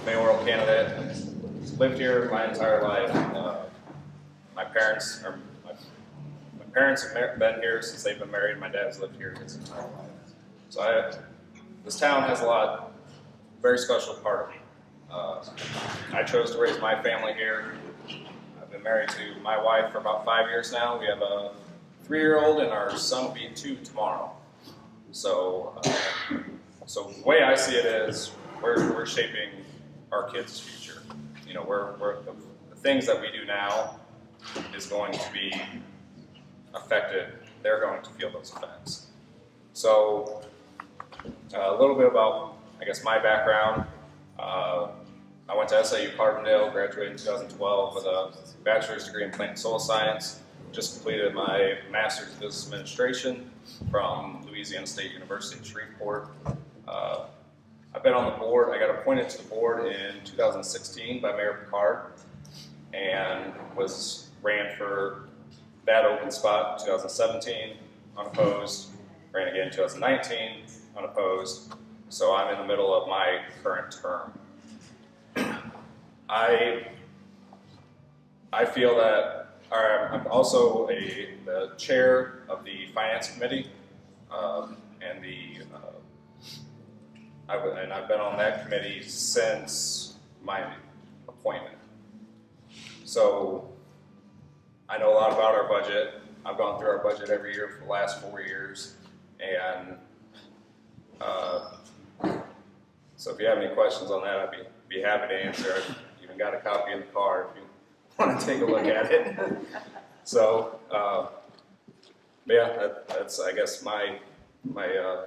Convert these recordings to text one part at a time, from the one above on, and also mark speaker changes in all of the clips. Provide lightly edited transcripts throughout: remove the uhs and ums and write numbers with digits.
Speaker 1: Mayoral candidate. Lived here my entire life. My parents have been here since they've been married. My dad's lived here his entire life. So this town has a lot, very special part of me. I chose to raise my family here. I've been married to my wife for about 5 years now. We have a 3-year-old and our son will be 2 tomorrow. So, the way I see it is we're shaping our kids' future. You know, the things that we do now is going to be affected. They're going to feel those effects. So, a little bit about, I guess, my background. I went to SIU Carbondale, graduated in 2012 with a bachelor's degree in plant and soil science. Just completed my master's in business administration from Louisiana State University in Shreveport. I've been on the board. I got appointed to the board in 2016 by Mayor Picard and ran for that open spot in 2017, unopposed, ran again in 2019, unopposed. So I'm in the middle of my current term. I feel that I'm also the chair of the finance committee, and I've been on that committee since my appointment. So I know a lot about our budget. I've gone through our budget every year for the last 4 years, and so if you have any questions on that, I'd be happy to answer. I've even got a copy in the car if you want to take a look at it. So, yeah, that's I guess my bio.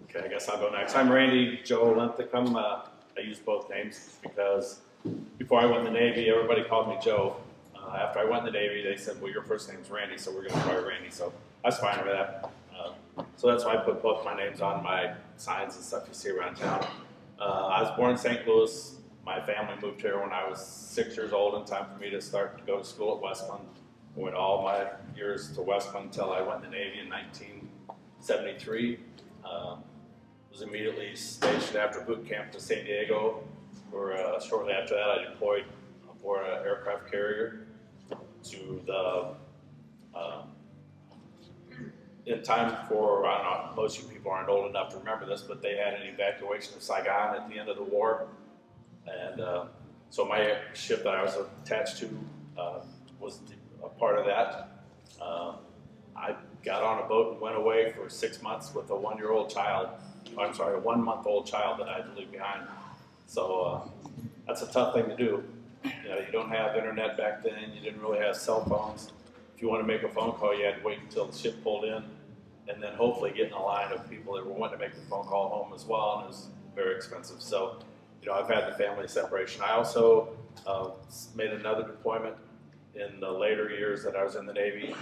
Speaker 2: Okay, I guess I'll go next. I'm Randy Joe Linthicum. I use both names because before I went in the Navy, everybody called me Joe. After I went in the Navy, they said, well, your first name's Randy, so we're going to call you Randy. So I was fine with that. So that's why I put both my names on my signs and stuff you see around town. I was born in St. Louis. My family moved here when I was 6 years old, in time for me to start to go to school at Westland. I went all my years to Westland until I went in the Navy in 1973. Was immediately stationed after boot camp to San Diego. Shortly after that, I deployed aboard an aircraft carrier to the in time for, I don't know, most of you people aren't old enough to remember this, but they had an evacuation of Saigon at the end of the war. And so my ship that I was attached to was a part of that. I got on a boat and went away for 6 months with a 1-year-old child. I'm sorry, a 1-month-old child that I had to leave behind. So that's a tough thing to do. You know, you don't have internet back then. You didn't really have cell phones. If you want to make a phone call, you had to wait until the ship pulled in, and then hopefully get in a line of people that were wanting to make the phone call home as well, and it was very expensive. So, you know, I've had the family separation. I also made another deployment in the later years that I was in the Navy,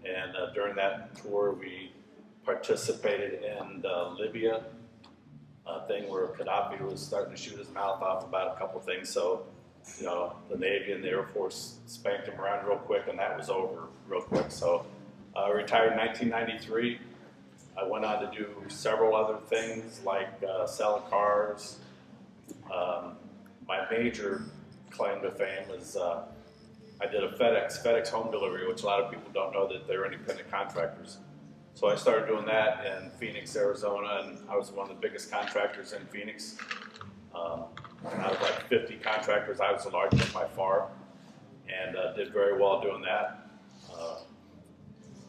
Speaker 2: and during that tour, we participated in the Libya thing where Gaddafi was starting to shoot his mouth off about a couple things. So, you know, the Navy and the Air Force spanked him around real quick, and that was over real quick. So I retired in 1993. I went on to do several other things like selling cars. My major claim to fame is I did a FedEx home delivery, which a lot of people don't know that they're independent contractors. So I started doing that in Phoenix, Arizona, and I was one of the biggest contractors in Phoenix. Out of like 50 contractors, I was the largest by far, and did very well doing that.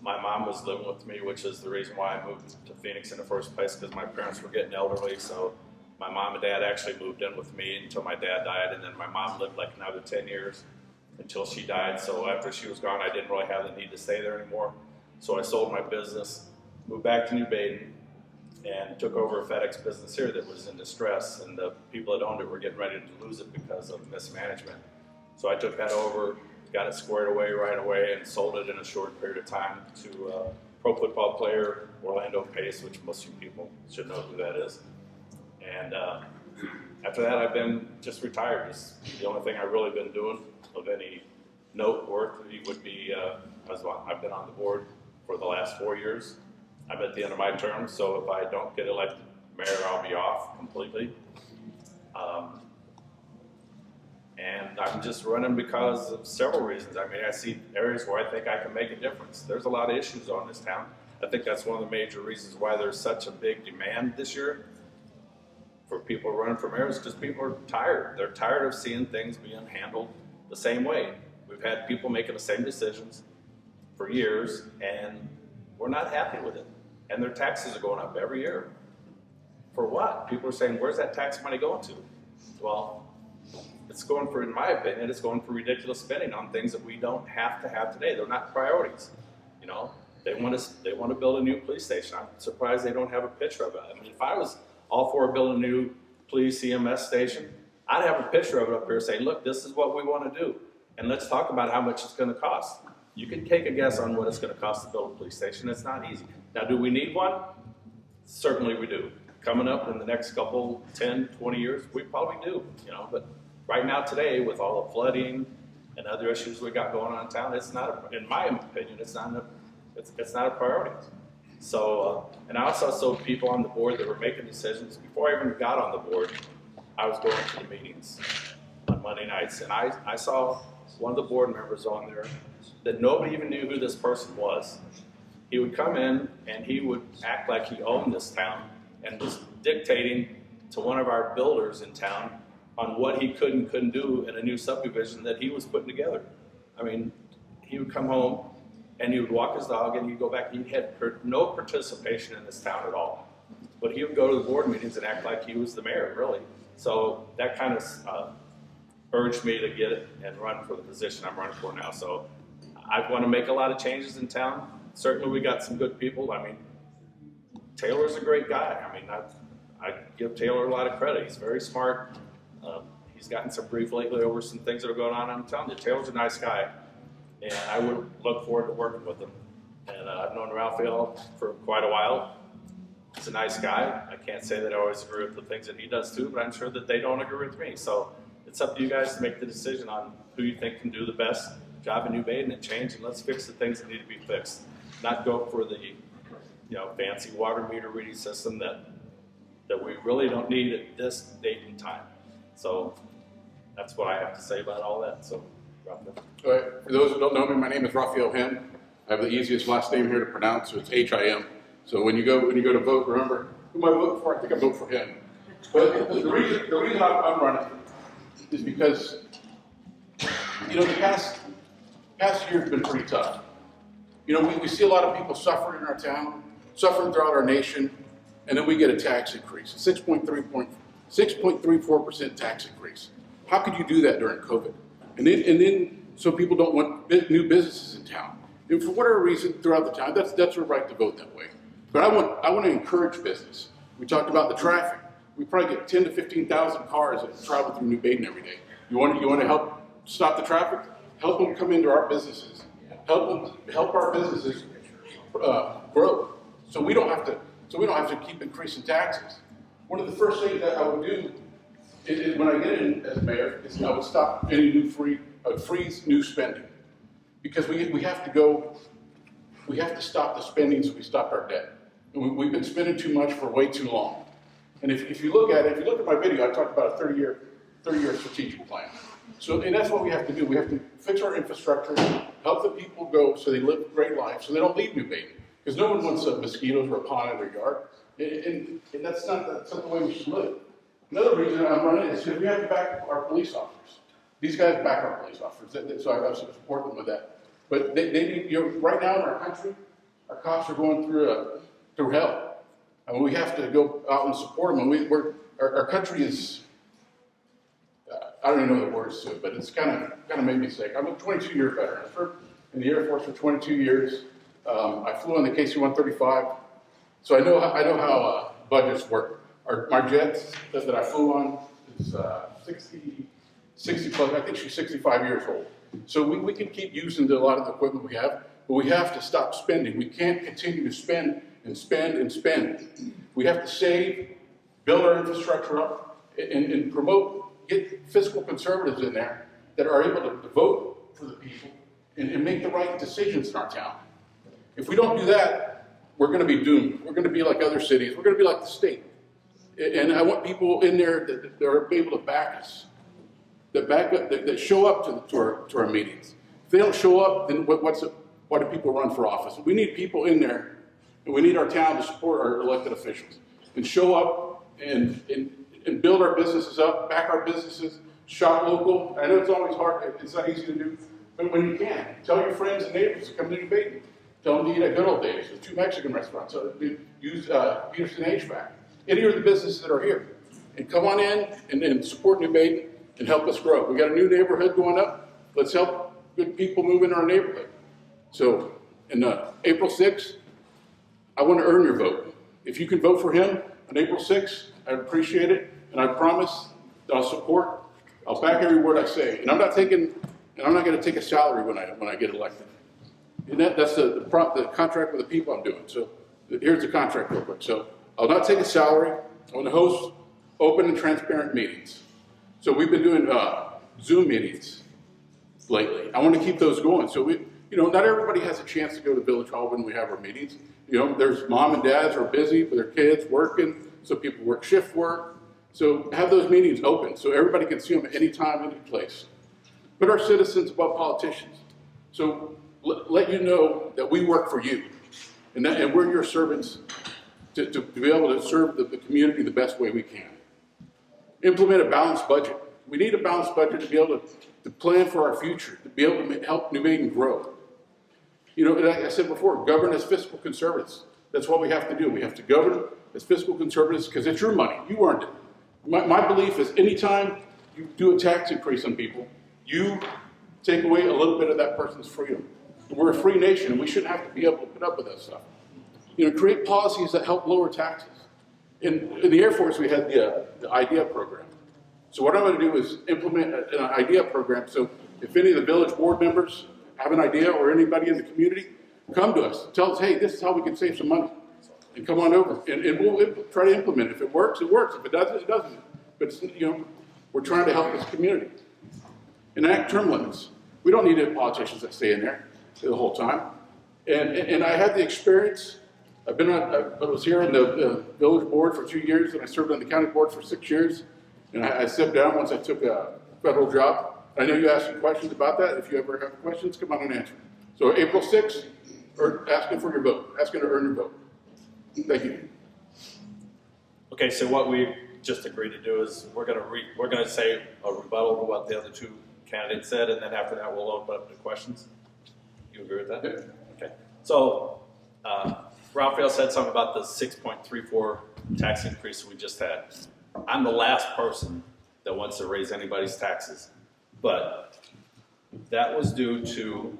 Speaker 2: My mom was living with me, which is the reason why I moved to Phoenix in the first place, because my parents were getting elderly. So my mom and dad actually moved in with me until my dad died, and then my mom lived like another 10 years until she died. So after she was gone, I didn't really have the need to stay there anymore. So I sold my business, moved back to New Baden, and took over a FedEx business here that was in distress, and the people that owned it were getting ready to lose it because of mismanagement. So I took that over, got it squared away right away, and sold it in a short period of time to pro football player, Orlando Pace, which most of you people should know who that is. And after that, I've been just retired. Just the only thing I've really been doing of any noteworthy would be I've been on the board for the last 4 years. I'm at the end of my term, so if I don't get elected mayor, I'll be off completely. And I'm just running because of several reasons. I mean, I see areas where I think I can make a difference. There's a lot of issues on this town. I think that's one of the major reasons why there's such a big demand this year for people running for mayors, because people are tired. They're tired of seeing things being handled the same way. We've had people making the same decisions for years, and we're not happy with it. And their taxes are going up every year. For what? People are saying, where's that tax money going to? Well, it's going for, in my opinion, it's going for ridiculous spending on things that we don't have to have today. They're not priorities. You know, they want to build a new police station. I'm surprised they don't have a picture of it. I mean, if I was all for building a new police EMS station, I'd have a picture of it up here saying, look, this is what we want to do. And let's talk about how much it's going to cost. You can take a guess on what it's going to cost to build a police station. It's not easy. Now, do we need one? Certainly we do. Coming up in the next couple, 10, 20 years, we probably do, you know, but right now today, with all the flooding and other issues we got going on in town, it's not, in my opinion, it's not a priority. So, and I also saw people on the board that were making decisions. Before I even got on the board, I was going to the meetings on Monday nights, and I saw one of the board members on there that nobody even knew who this person was. He would come in and he would act like he owned this town and was dictating to one of our builders in town on what he could and couldn't do in a new subdivision that he was putting together. I mean, he would come home and he would walk his dog and he'd go back. He had no participation in this town at all. But he would go to the board meetings and act like he was the mayor, really. So that kind of urged me to get it and run for the position I'm running for now. So I want to make a lot of changes in town. Certainly we got some good people. I mean, Taylor's a great guy. I mean, I give Taylor a lot of credit. He's very smart. He's gotten some grief lately over some things that are going on. I'm telling you, Taylor's a nice guy, and I would look forward to working with him. And I've known Raphael for quite a while. He's a nice guy. I can't say that I always agree with the things that he does too, but I'm sure that they don't agree with me. So it's up to you guys to make the decision on who you think can do the best job in New Baden and change, and let's fix the things that need to be fixed. Not go for the fancy water meter reading system that we really don't need at this date and time. So that's what I have to say about all that. So, Raphael.
Speaker 3: All right. For those who don't know me, my name is Raphael Him. I have the easiest last name here to pronounce, so it's H-I-M. So when you go to vote, remember who I vote for. I think I vote for him. But the reason I'm running is because the past year has been pretty tough. We see a lot of people suffering in our town, suffering throughout our nation, and then we get a tax increase, a 6.34% tax increase. How could you do that during COVID? And then so people don't want new businesses in town. And for whatever reason, throughout the town, that's their right to vote that way. But I want to encourage business. We talked about the traffic. We probably get 10 to 15,000 cars that travel through New Baden every day. You want to help stop the traffic? Help them come into our businesses. Help our businesses grow. So we don't have to keep increasing taxes. One of the first things that I would do is when I get in as mayor is I would stop any freeze new spending, because we have to stop the spending so we stop our debt. And we've been spending too much for way too long. And if you look at my video, I talked about a 30-year strategic plan. So, and that's what we have to do. We have to fix our infrastructure, help the people go so they live great lives, so they don't leave New Baden. Because no one wants mosquitoes or a pond in their yard. And that's not the way we should live. Another reason I'm running is because we have to back our police officers. These guys back our police officers, so I support them with that. But they need, right now in our country, our cops are going through hell. I mean, we have to go out and support them. And our country is, I don't even know the words to it, but it's kind of made me sick. I'm a 22-year veteran. I served in the Air Force for 22 years. I flew on the KC-135, so I know how budgets work. My jets that I flew on is 60 plus. I think she's 65 years old. So we can keep using a lot of the equipment we have, but we have to stop spending. We can't continue to spend and spend and spend. We have to save, build our infrastructure up, and promote, get fiscal conservatives in there that are able to vote for the people and make the right decisions in our town. If we don't do that, we're going to be doomed. We're going to be like other cities. We're going to be like the state. And I want people in there that are able to back us, that show up to our meetings. If they don't show up, then why do people run for office? We need people in there, and we need our town to support our elected officials and show up and build our businesses up, back our businesses, shop local. I know it's always hard. It's not easy to do, but when you can, tell your friends and neighbors to come to Baden. Tell them to eat at Good Old Days. There's 2 Mexican restaurants. So use Peterson HVAC. Any of the businesses that are here. And come on in and support New Baden and help us grow. We got a new neighborhood going up. Let's help good people move into our neighborhood. So, in April 6th, I want to earn your vote. If you can vote for him on April 6th, I'd appreciate it. And I promise that I'll support, I'll back every word I say. And I'm not going to take a salary when I get elected. And that's the contract with the people I'm doing. So here's the contract real quick. So I'll not take a salary. I want to host open and transparent meetings. So we've been doing Zoom meetings lately. I want to keep those going. So not everybody has a chance to go to Village Hall when we have our meetings. There's mom and dads who are busy with their kids working. So people work shift work. So have those meetings open so everybody can see them at any time, any place. Put our citizens above politicians. So let you know that we work for you, and we're your servants to be able to serve the community the best way we can. Implement a balanced budget. We need a balanced budget to be able to plan for our future, to be able to help New Baden grow. Like I said before, govern as fiscal conservatives. That's what we have to do. We have to govern as fiscal conservatives because it's your money. You earned it. My belief is anytime you do a tax increase on people, you take away a little bit of that person's freedom. We're a free nation, and we shouldn't have to be able to put up with that stuff. Create policies that help lower taxes. In the Air Force, we had the IDEA program. So what I'm going to do is implement an IDEA program. So if any of the village board members have an idea or anybody in the community, come to us. Tell us, hey, this is how we can save some money. And come on over, and we'll try to implement it. If it works, it works. If it doesn't, it doesn't. But we're trying to help this community. Enact term limits. We don't need politicians that stay in there the whole time. And I had the experience. I was here in the village board for 2 years, and I served on the county board for 6 years. And I stepped down once I took a federal job. I know you asked some questions about that. If you ever have questions, come on and answer. So April 6th, or asking for your vote, asking to earn your vote. Thank you.
Speaker 2: Okay, so what we just agreed to do is we're gonna say a rebuttal to what the other 2 candidates said, and then after that we'll open up to questions. You agree with that?
Speaker 3: Yeah.
Speaker 2: Okay. So Raphael said something about the 6.34 tax increase we just had. I'm the last person that wants to raise anybody's taxes, but that was due to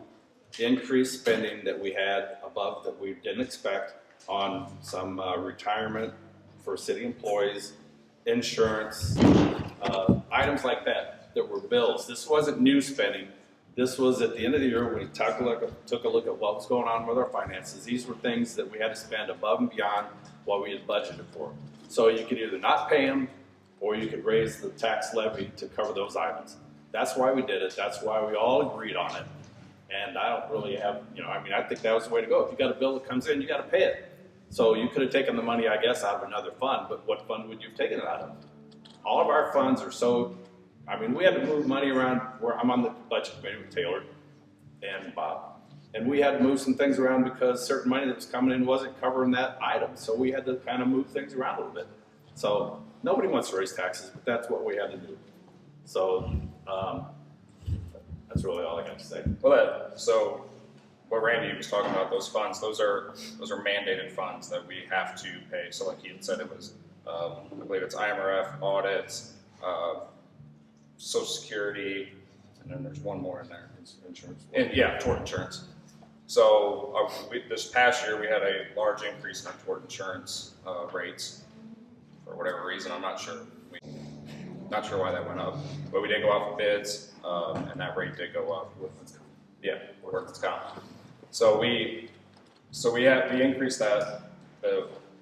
Speaker 2: increased spending that we had above that we didn't expect on some retirement for city employees, insurance, items like that were bills. This wasn't new spending. This was at the end of the year when we took a look at what was going on with our finances. These were things that we had to spend above and beyond what we had budgeted for. So you could either not pay them or you could raise the tax levy to cover those items. That's why we did it. That's why we all agreed on it. And I don't really have, I think that was the way to go. If you got a bill that comes in, you got to pay it. So you could have taken the money, I guess, out of another fund, but what fund would you have taken it out of? All of our funds are so, we had to move money around. I'm on the budget committee with Taylor and Bob, and we had to move some things around because certain money that was coming in wasn't covering that item. So we had to kind of move things around a little bit. So nobody wants to raise taxes, but that's what we had to do. So that's really all I got to say.
Speaker 1: Well, so what Randy was talking about, those funds, those are mandated funds that we have to pay. So like he had said, it was, I believe it's IMRF, audits, Social Security, and then there's one more in there.
Speaker 2: Insurance.
Speaker 1: Yeah, tort insurance. So this past year we had a large increase in our tort insurance rates for whatever reason. I'm not sure. Not sure why that went up, but we did go out for bids, and that rate did go up with workers' comp. So we increased the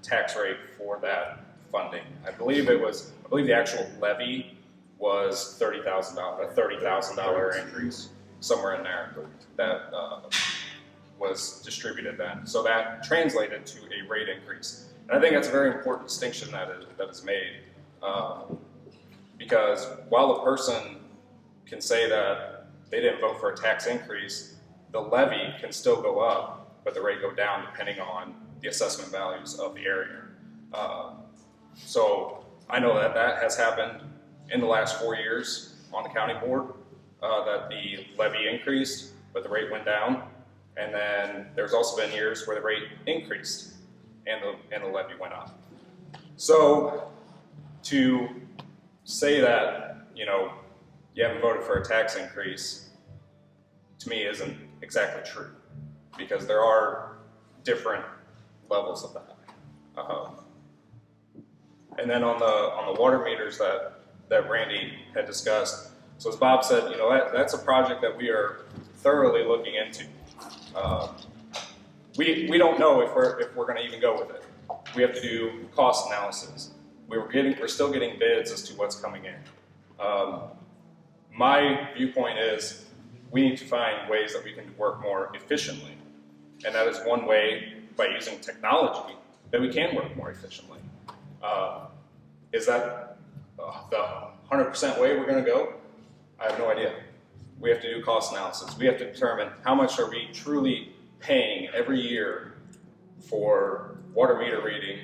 Speaker 1: tax rate for that funding. I believe the actual levy was $30,000, a $30,000 increase, somewhere in there that was distributed then. So that translated to a rate increase. And I think that's a very important distinction that is made. Because while a person can say that they didn't vote for a tax increase, the levy can still go up, but the rate go down depending on the assessment values of the area. So I know that has happened in the last 4 years on the county board, that the levy increased, but the rate went down. And then there's also been years where the rate increased and the levy went up. So to say that, you haven't voted for a tax increase, to me isn't exactly true, because there are different levels of that. And then on the water meters that Randy had discussed, so as Bob said, that's a project that we are thoroughly looking into. We don't know if we're going to even go with it. We have to do cost analysis. We're still getting bids as to what's coming in. My viewpoint is we need to find ways that we can work more efficiently, and that is one way, by using technology, that we can work more efficiently. Is that the 100% way we're going to go? I have no idea. We have to do cost analysis. We have to determine how much are we truly paying every year for water meter reading,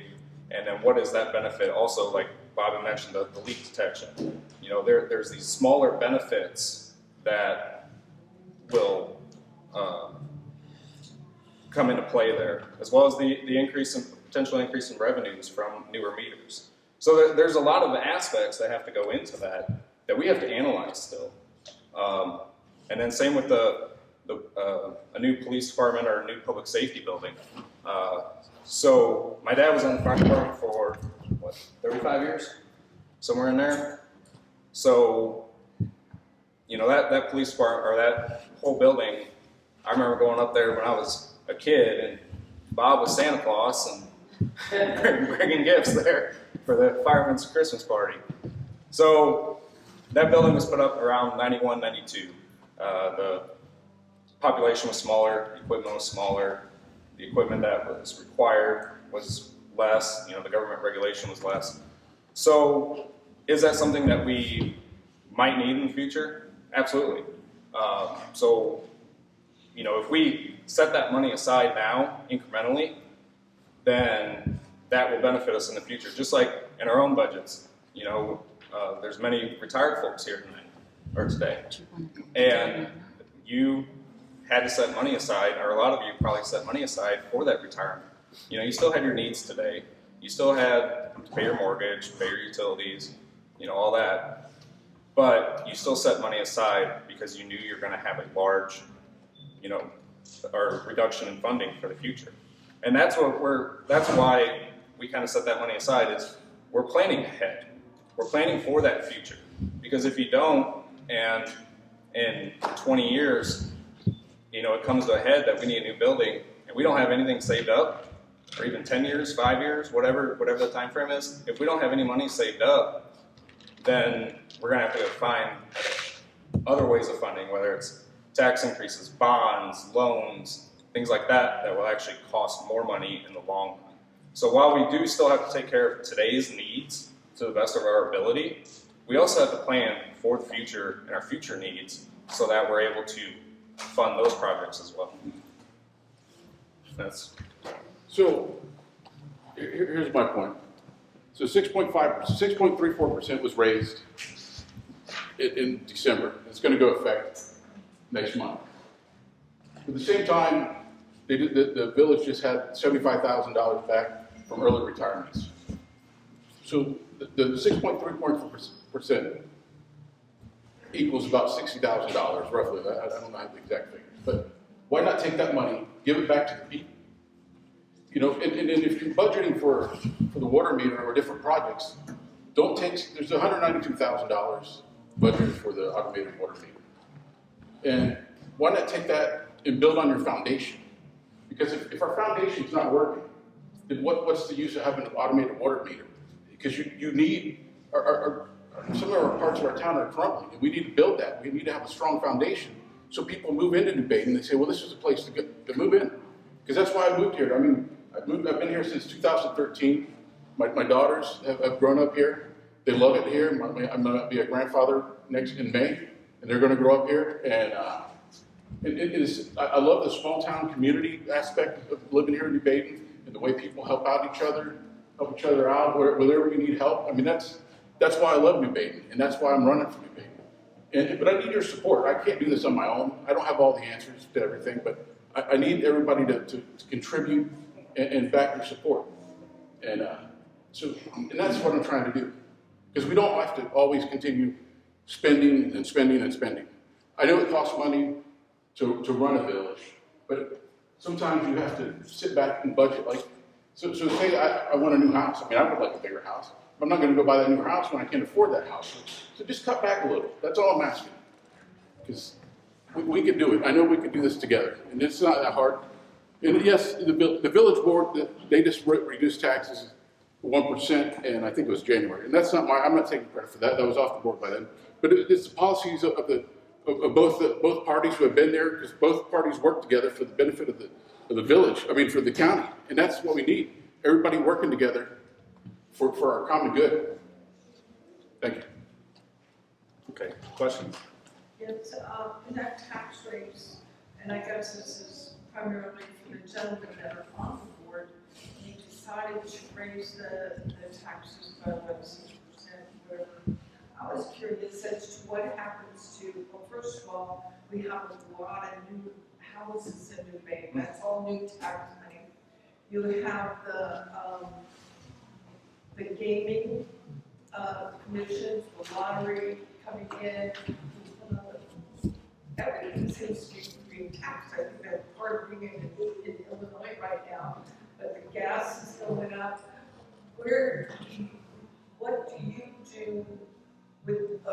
Speaker 1: and then what is that benefit? Also, like Bob had mentioned, the leak detection. There's these smaller benefits that will come into play there, as well as the potential increase in revenues from newer meters. So there's a lot of aspects that have to go into that we have to analyze still. And then same with a new police department or a new public safety building. So my dad was on the fire department for 35 years, somewhere in there. So that police department, or that whole building, I remember going up there when I was a kid, and Bob was Santa Claus and bringing gifts there for the firemen's Christmas party. So that building was put up around 91, 92. The population was smaller, the equipment was smaller, the equipment that was required was less, the government regulation was less. So is that something that we might need in the future? Absolutely. So if we set that money aside now, incrementally, then that will benefit us in the future, just like in our own budgets. There's many retired folks here today, and you had to set money aside, or a lot of you probably set money aside for that retirement. You still had your needs today. You still had to pay your mortgage, pay your utilities, all that. But you still set money aside because you knew you're going to have a large, or reduction in funding for the future. And that's why we kind of set that money aside, is we're planning ahead. We're planning for that future. Because if you don't, and in 20 years, it comes to a head that we need a new building, and we don't have anything saved up, or even 10 years, 5 years, whatever the time frame is, if we don't have any money saved up, then we're going to have to find other ways of funding, whether it's tax increases, bonds, loans, things like that will actually cost more money in the long run. So while we do still have to take care of today's needs to the best of our ability, we also have to plan for the future and our future needs so that we're able to fund those projects as well.
Speaker 3: So here's my point. So 6.34% was raised in December. It's going to go effect next month. At the same time, the village just had $75,000 back from early retirements. So the 6.34% equals about $60,000 roughly. I don't know the exact figures, but why not take that money, give it back to the people? And if you're budgeting for the water meter or different projects, there's $192,000 budgeted for the automated water meter. And why not take that and build on your foundation? Because if our foundation's not working, then what's the use of having an automated water meter? Because you need, some of our parts of our town are crumbling, and we need to build that. We need to have a strong foundation so people move into New Baden and they say, well, this is a place to move in. Because that's why I moved here. I mean, I've been here since 2013. My daughters have grown up here. They love it here. I'm going to be a grandfather in May, and they're going to grow up here. And I love the small town community aspect of living here in New Baden and the way people help each other out wherever you need help. I mean, that's why I love New Baden, and that's why I'm running for New Baden. But I need your support. I can't do this on my own. I don't have all the answers to everything, but I need everybody to contribute and back your support. And that's what I'm trying to do. Because we don't have to always continue spending and spending and spending. I know it costs money to run a village, but sometimes you have to sit back and budget. Like, so say I want a new house. I mean, I would like a bigger house. I'm not going to go buy that new house when I can't afford that house. So just cut back a little. That's all I'm asking. Because we can do it. I know we can do this together, and it's not that hard. And yes, the village board, they just reduced taxes 1%, and I think it was January. And that's not I'm not taking credit for that. That was off the board by then. But it's the policies of both parties who have been there, because both parties work together for the benefit of the village. I mean, for the county, and that's what we need. Everybody working together for our common good. Thank you.
Speaker 2: Okay, questions?
Speaker 4: It's connect tax rates, and I guess this is primarily for the gentlemen that are on the board. You decided to raise the taxes by what, 6%, whatever. I was curious as to what happens to, well, first of all, we have a lot of new houses in New Baden. That's all new tax money. You have the gaming commissions, the lottery coming in. Everything seems to be being taxed. I think that's part of being in Illinois right now. But the gas is going up. What do you do with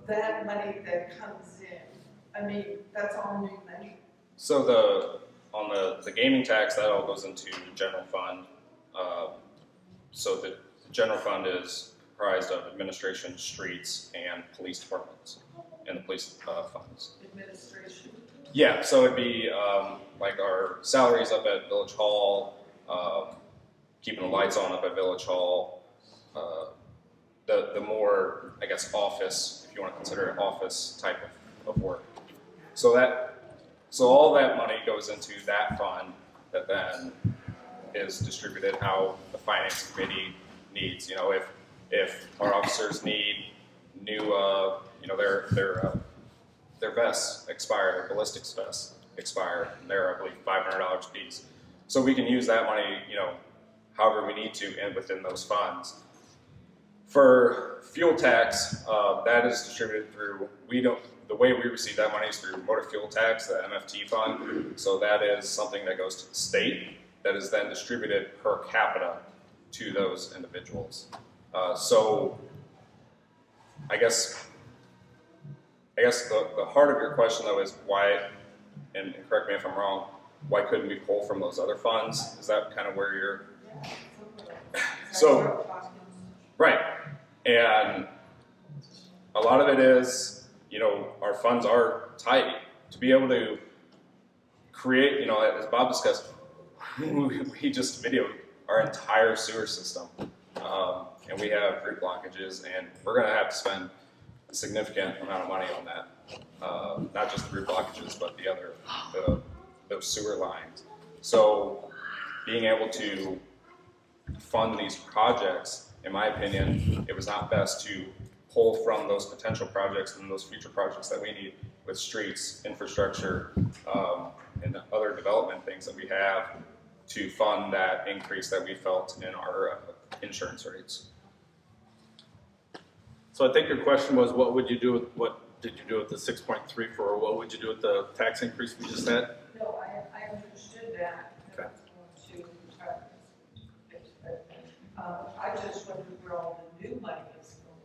Speaker 4: that money that comes in? I mean, that's all new money.
Speaker 1: So on the gaming tax, that all goes into the general fund. So the general fund is comprised of administration, streets, and police departments, and the police funds.
Speaker 4: Administration.
Speaker 1: Yeah, so it'd be like our salaries up at Village Hall, keeping the lights on up at Village Hall, the more, I guess, office, if you want to consider it office type of work. So all that money goes into that fund that then is distributed how the finance committee needs. You know, if our officers need new, their vests expire, their ballistics vests expire, and they're, I believe, $500 a piece. So we can use that money, however we need to, and within those funds. For fuel tax, that is distributed through, the way we receive that money is through motor fuel tax, the MFT fund. So that is something that goes to the state that is then distributed per capita to those individuals. So I guess the heart of your question though is why, and correct me if I'm wrong, why couldn't we pull from those other funds? Is that kind of where you're? So, right, and a lot of it is, our funds are tight. To be able to create, as Bob discussed, we just videoed our entire sewer system, and we have root blockages, and we're going to have to spend a significant amount of money on that. Not just the root blockages, but those sewer lines. So being able to fund these projects, in my opinion, it was not best to pull from those potential projects and those future projects that we need with streets, infrastructure, and other development things that we have to fund that increase that we felt in our insurance rates.
Speaker 2: So I think your question was, what did you do with the 6.3 for, or what would you do with the tax increase we just had?
Speaker 4: No, I understood that.
Speaker 2: Okay.
Speaker 4: I just wondered where all the new money is going.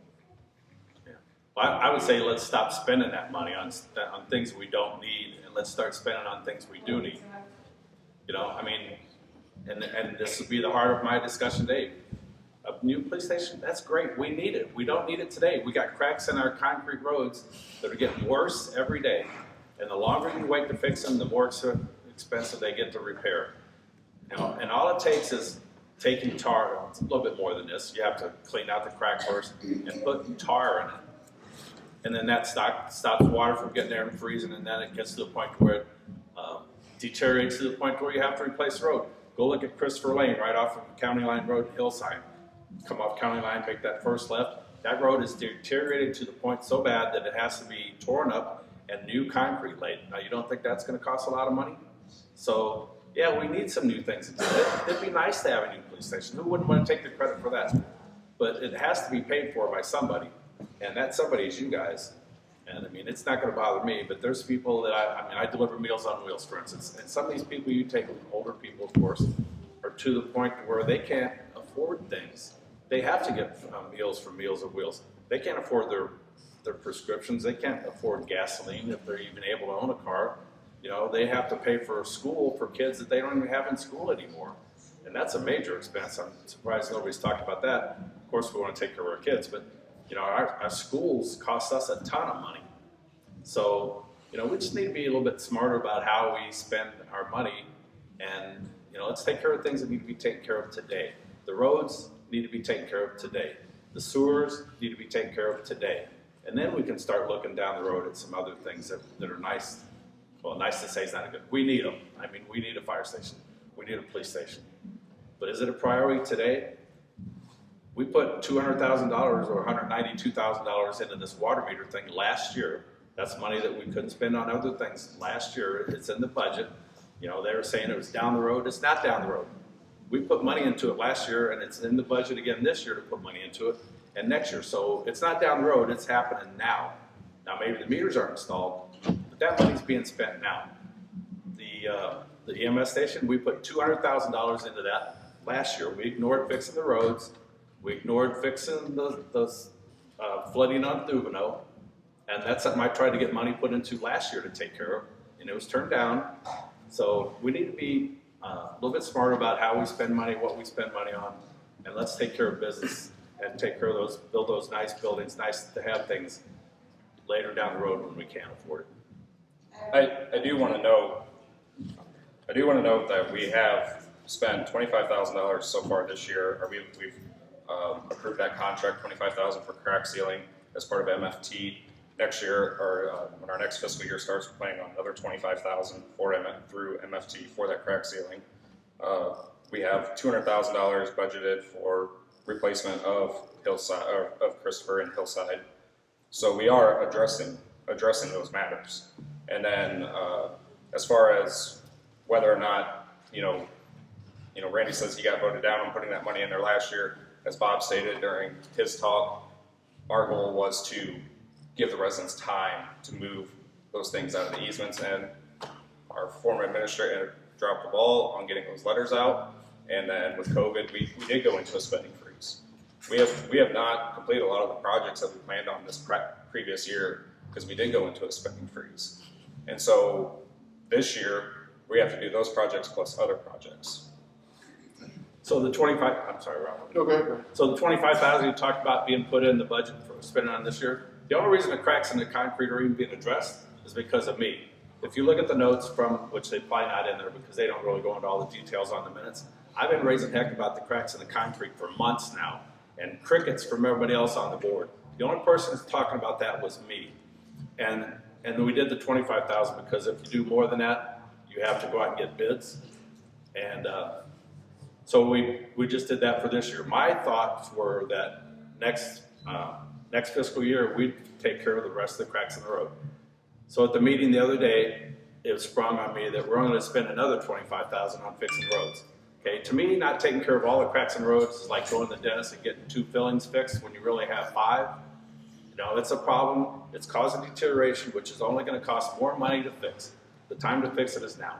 Speaker 2: Yeah. Well, I would say let's stop spending that money on things we don't need, and let's start spending on things we do need. You know, I mean, and this will be the heart of my discussion today. A new police station, that's great. We need it. We don't need it today. We got cracks in our concrete roads that are getting worse every day. And the longer you wait to fix them, the more expensive they get to repair. You know, and all it takes is taking tar. It's a little bit more than this. You have to clean out the crack first and put tar in it. And then that stops water from getting there and freezing, and then it gets to the point where it deteriorates to the point where you have to replace the road. Go look at Christopher Lane right off of County Line Road, Hillside. Come off County Line, make that first left. That road is deteriorated to the point so bad that it has to be torn up and new concrete laid. Now, you don't think that's going to cost a lot of money? So, yeah, we need some new things. It'd be nice to have a new police station. Who wouldn't want to take the credit for that? But it has to be paid for by somebody, and that somebody is you guys. And I mean, it's not going to bother me, but there's people that I deliver Meals on Wheels, for instance, and some of these people you take, older people, of course, are to the point where they can't afford things. They have to get meals from Meals on Wheels. They can't afford their prescriptions. They can't afford gasoline if they're even able to own a car. You know, they have to pay for school for kids that they don't even have in school anymore. And that's a major expense. I'm surprised nobody's talked about that. Of course, we want to take care of our kids, but you know, our schools cost us a ton of money. So, you know, we just need to be a little bit smarter about how we spend our money. And, you know, let's take care of things that need to be taken care of today. The roads need to be taken care of today. The sewers need to be taken care of today. And then we can start looking down the road at some other things that are nice. Well, nice to say is not good. We need them. I mean, we need a fire station. We need a police station. But is it a priority today? We put $200,000 or $192,000 into this water meter thing last year. That's money that we couldn't spend on other things last year. It's in the budget. You know, they were saying it was down the road. It's not down the road. We put money into it last year, and it's in the budget again this year to put money into it, and next year. So it's not down the road. It's happening now. Now, maybe the meters aren't installed, but that money's being spent now. The EMS station, we put $200,000 into that last year. We ignored fixing the roads. We ignored fixing the flooding on Thuvino, and that's something I tried to get money put into last year to take care of, and it was turned down. So we need to be a little bit smarter about how we spend money, what we spend money on, and let's take care of business and take care of those, build those nice buildings, nice to have things later down the road when we can't afford it.
Speaker 1: I do want to note that we have spent $25,000 so far this year, or we've approved that contract, $25,000 for crack sealing as part of MFT. Next year, or when our next fiscal year starts, we're planning on another $25,000 through MFT for that crack sealing. We have $200,000 budgeted for replacement of Hillside, or of Christopher and Hillside. So we are addressing those matters. And then as far as whether or not, Randy says he got voted down on putting that money in there last year. As Bob stated during his talk, our goal was to give the residents time to move those things out of the easements, and our former administrator dropped the ball on getting those letters out. And then with COVID, we did go into a spending freeze. We have not completed a lot of the projects that we planned on this previous year because we did go into a spending freeze. And so this year, we have to do those projects plus other projects.
Speaker 2: So the 25, I'm sorry, Robert.
Speaker 3: Okay.
Speaker 2: So the 25,000 you talked about being put in the budget for spending on this year, the only reason the cracks in the concrete are even being addressed is because of me. If you look at the notes from, which they probably not in there because they don't really go into all the details on the minutes, I've been raising heck about the cracks in the concrete for months now, and crickets from everybody else on the board. The only person that's talking about that was me. And we did the 25,000 because if you do more than that, you have to go out and get bids. And so we just did that for this year. My thoughts were that next fiscal year, we'd take care of the rest of the cracks in the road. So at the meeting the other day, it was sprung on me that we're going to spend another $25,000 on fixing roads. Okay, to me, not taking care of all the cracks in roads is like going to the dentist and getting 2 fillings fixed when you really have 5. It's a problem. It's causing deterioration, which is only going to cost more money to fix. The time to fix it is now.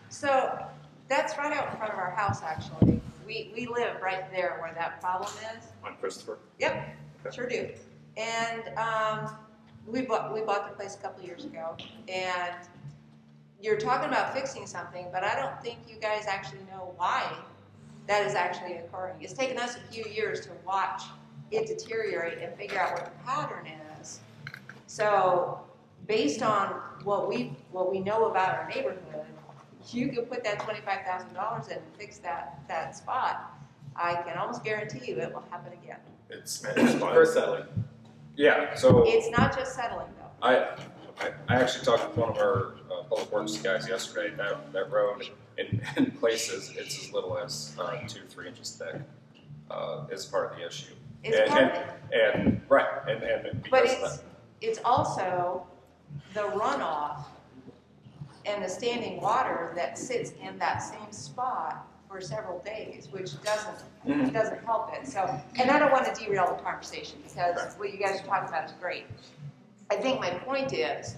Speaker 5: So that's right out in front of our house, actually. We live right there where that problem is.
Speaker 2: On Christopher?
Speaker 5: Yep,
Speaker 2: Okay.
Speaker 5: sure do. And we bought the place a couple of years ago, and you're talking about fixing something, but I don't think you guys actually know why that is actually occurring. It's taken us a few years to watch it deteriorate and figure out what the pattern is. So based on what we know about our neighborhood, you could put that $25,000 in and fix that spot. I can almost guarantee you it will happen again.
Speaker 1: It's
Speaker 2: settling.
Speaker 1: Yeah, so
Speaker 5: It's not just settling though.
Speaker 1: I actually talked with one of our public works guys yesterday. That road in places it's as little as 2-3 inches thick is part of the issue.
Speaker 5: It's part of it.
Speaker 1: And
Speaker 5: But
Speaker 1: because of that.
Speaker 5: it's also the runoff and the standing water that sits in that same spot for several days, which doesn't help it. So, and I don't want to derail the conversation because what you guys are talking about is great. I think my point is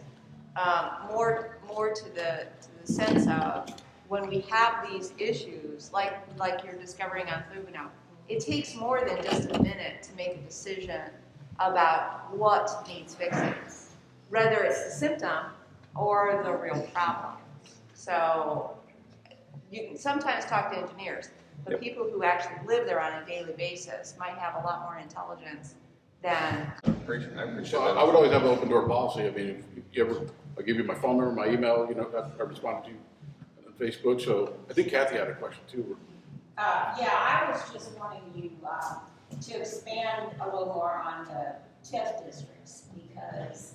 Speaker 5: more to the sense of when we have these issues, like you're discovering on Thubino, it takes more than just a minute to make a decision about what needs fixing, whether it's the symptom or the real problem. So you can sometimes talk to engineers, but people who actually live there on a daily basis might have a lot more intelligence than.
Speaker 1: I appreciate
Speaker 3: So
Speaker 1: that.
Speaker 3: I would always have an open door policy. I mean, if you ever, I'll give you my phone number, my email, I responded to you on Facebook. So I think Kathy had a question too.
Speaker 6: Yeah, I was just wanting you to expand a little more on the TIF districts because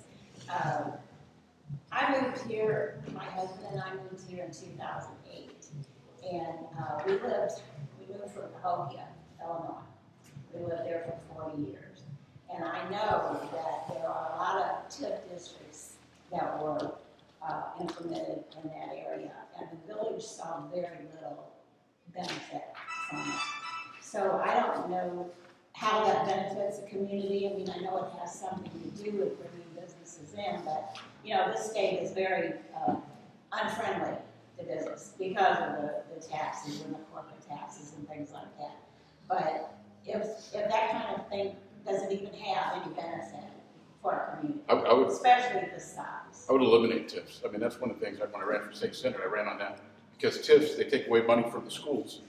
Speaker 6: I moved here, my husband and I moved here in 2008. And we moved from Cahokia, Illinois. We lived there for 40 years. And I know that there are a lot of TIF districts that were implemented in that area. And the village saw very little benefit from it. So I don't know how that benefits the community. I mean, I know it has something to do with bringing businesses in, but this state is very unfriendly to business because of the taxes and the corporate taxes and things like that. But if that kind of thing doesn't even have any benefit for our community,
Speaker 3: I would,
Speaker 6: especially this size.
Speaker 3: I would eliminate TIFs. I mean, that's one of the things when I ran for state senator, I ran on that. Because TIFs, they take away money from the schools.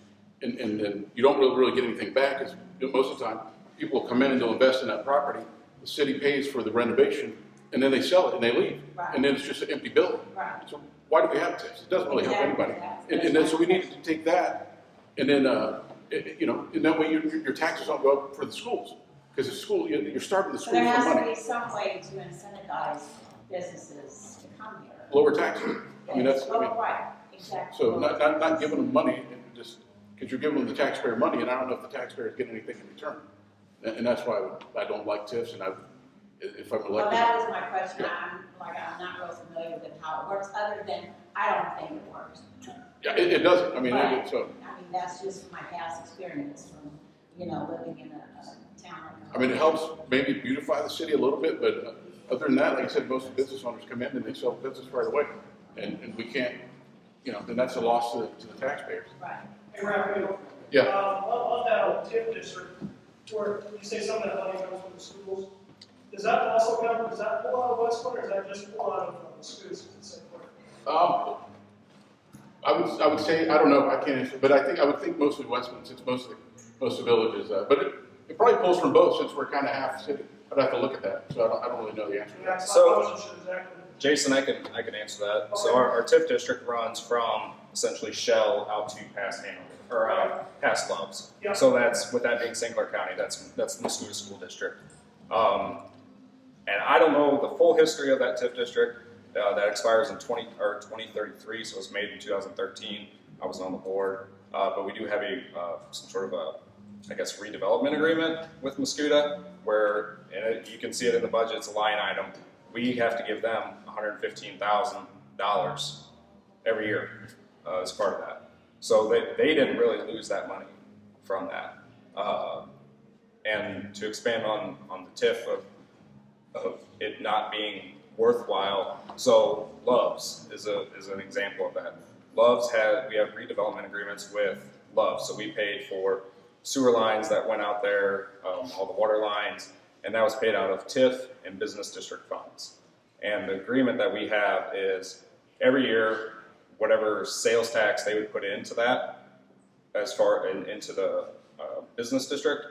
Speaker 3: And then you don't really get anything back because most of the time, people will come in and they'll invest in that property. The city pays for the renovation and then they sell it and they leave.
Speaker 6: Right.
Speaker 3: And then it's just an empty building.
Speaker 6: Right.
Speaker 3: So why do we have TIFs? It doesn't really help anybody.
Speaker 6: Exactly.
Speaker 3: And then so we need to take that and then, in that way your taxes don't go up for the schools. Because the school, you're starving the
Speaker 6: So
Speaker 3: school
Speaker 6: there
Speaker 3: for
Speaker 6: has to
Speaker 3: money.
Speaker 6: be some way to incentivize businesses to come here.
Speaker 3: Lower taxes. I mean, that's,
Speaker 6: Right, exactly.
Speaker 3: so not giving them money, and just, because you're giving them the taxpayer money, and I don't know if the taxpayers get anything in return. And that's why I don't like TIFs, and if I'm elected.
Speaker 6: Well, that was my question.
Speaker 3: Yeah.
Speaker 6: I'm not real familiar with how it works, other than I don't think it works.
Speaker 3: Yeah, it doesn't, I mean,
Speaker 6: Right.
Speaker 3: so,
Speaker 6: I mean, that's just my past experience from, living in a town.
Speaker 3: I mean, it helps maybe beautify the city a little bit, but other than that, like I said, most business owners come in and they sell business right away. And we can't, then that's a loss to the taxpayers.
Speaker 6: Right.
Speaker 7: Hey, Raphael.
Speaker 3: Yeah.
Speaker 7: On that TIF district, where you say some of that money comes from the schools, does that pull out of Westwood, or does that just pull out of the schools in St. Clair?
Speaker 3: I would say, I don't know, I can't answer, but I would think mostly Westwood, since most of the villages, but it probably pulls from both, since we're kind of half city. I'd have to look at that, so I don't really know the answer to that.
Speaker 1: So-
Speaker 7: I wasn't sure exactly.
Speaker 1: Jason, I can answer that. So our TIF district runs from essentially Shell out to past Hanover, or past Loves.
Speaker 7: Yeah.
Speaker 1: So that's, with that being St. Clair County, that's the Muscogee School District. And I don't know the full history of that TIF district. That expires in 2033, so it was made in 2013. I was on the board, but we do have some sort of redevelopment agreement with Muscogee, where you can see it in the budget. It's a line item. We have to give them $115,000 every year as part of that. So they didn't really lose that money from that. And to expand on the TIF of it not being worthwhile, so Loves is an example of that. We have redevelopment agreements with Loves, so we paid for sewer lines that went out there, all the water lines, and that was paid out of TIF and business district funds. And the agreement that we have is every year, whatever sales tax they would put into that, as far into the business district,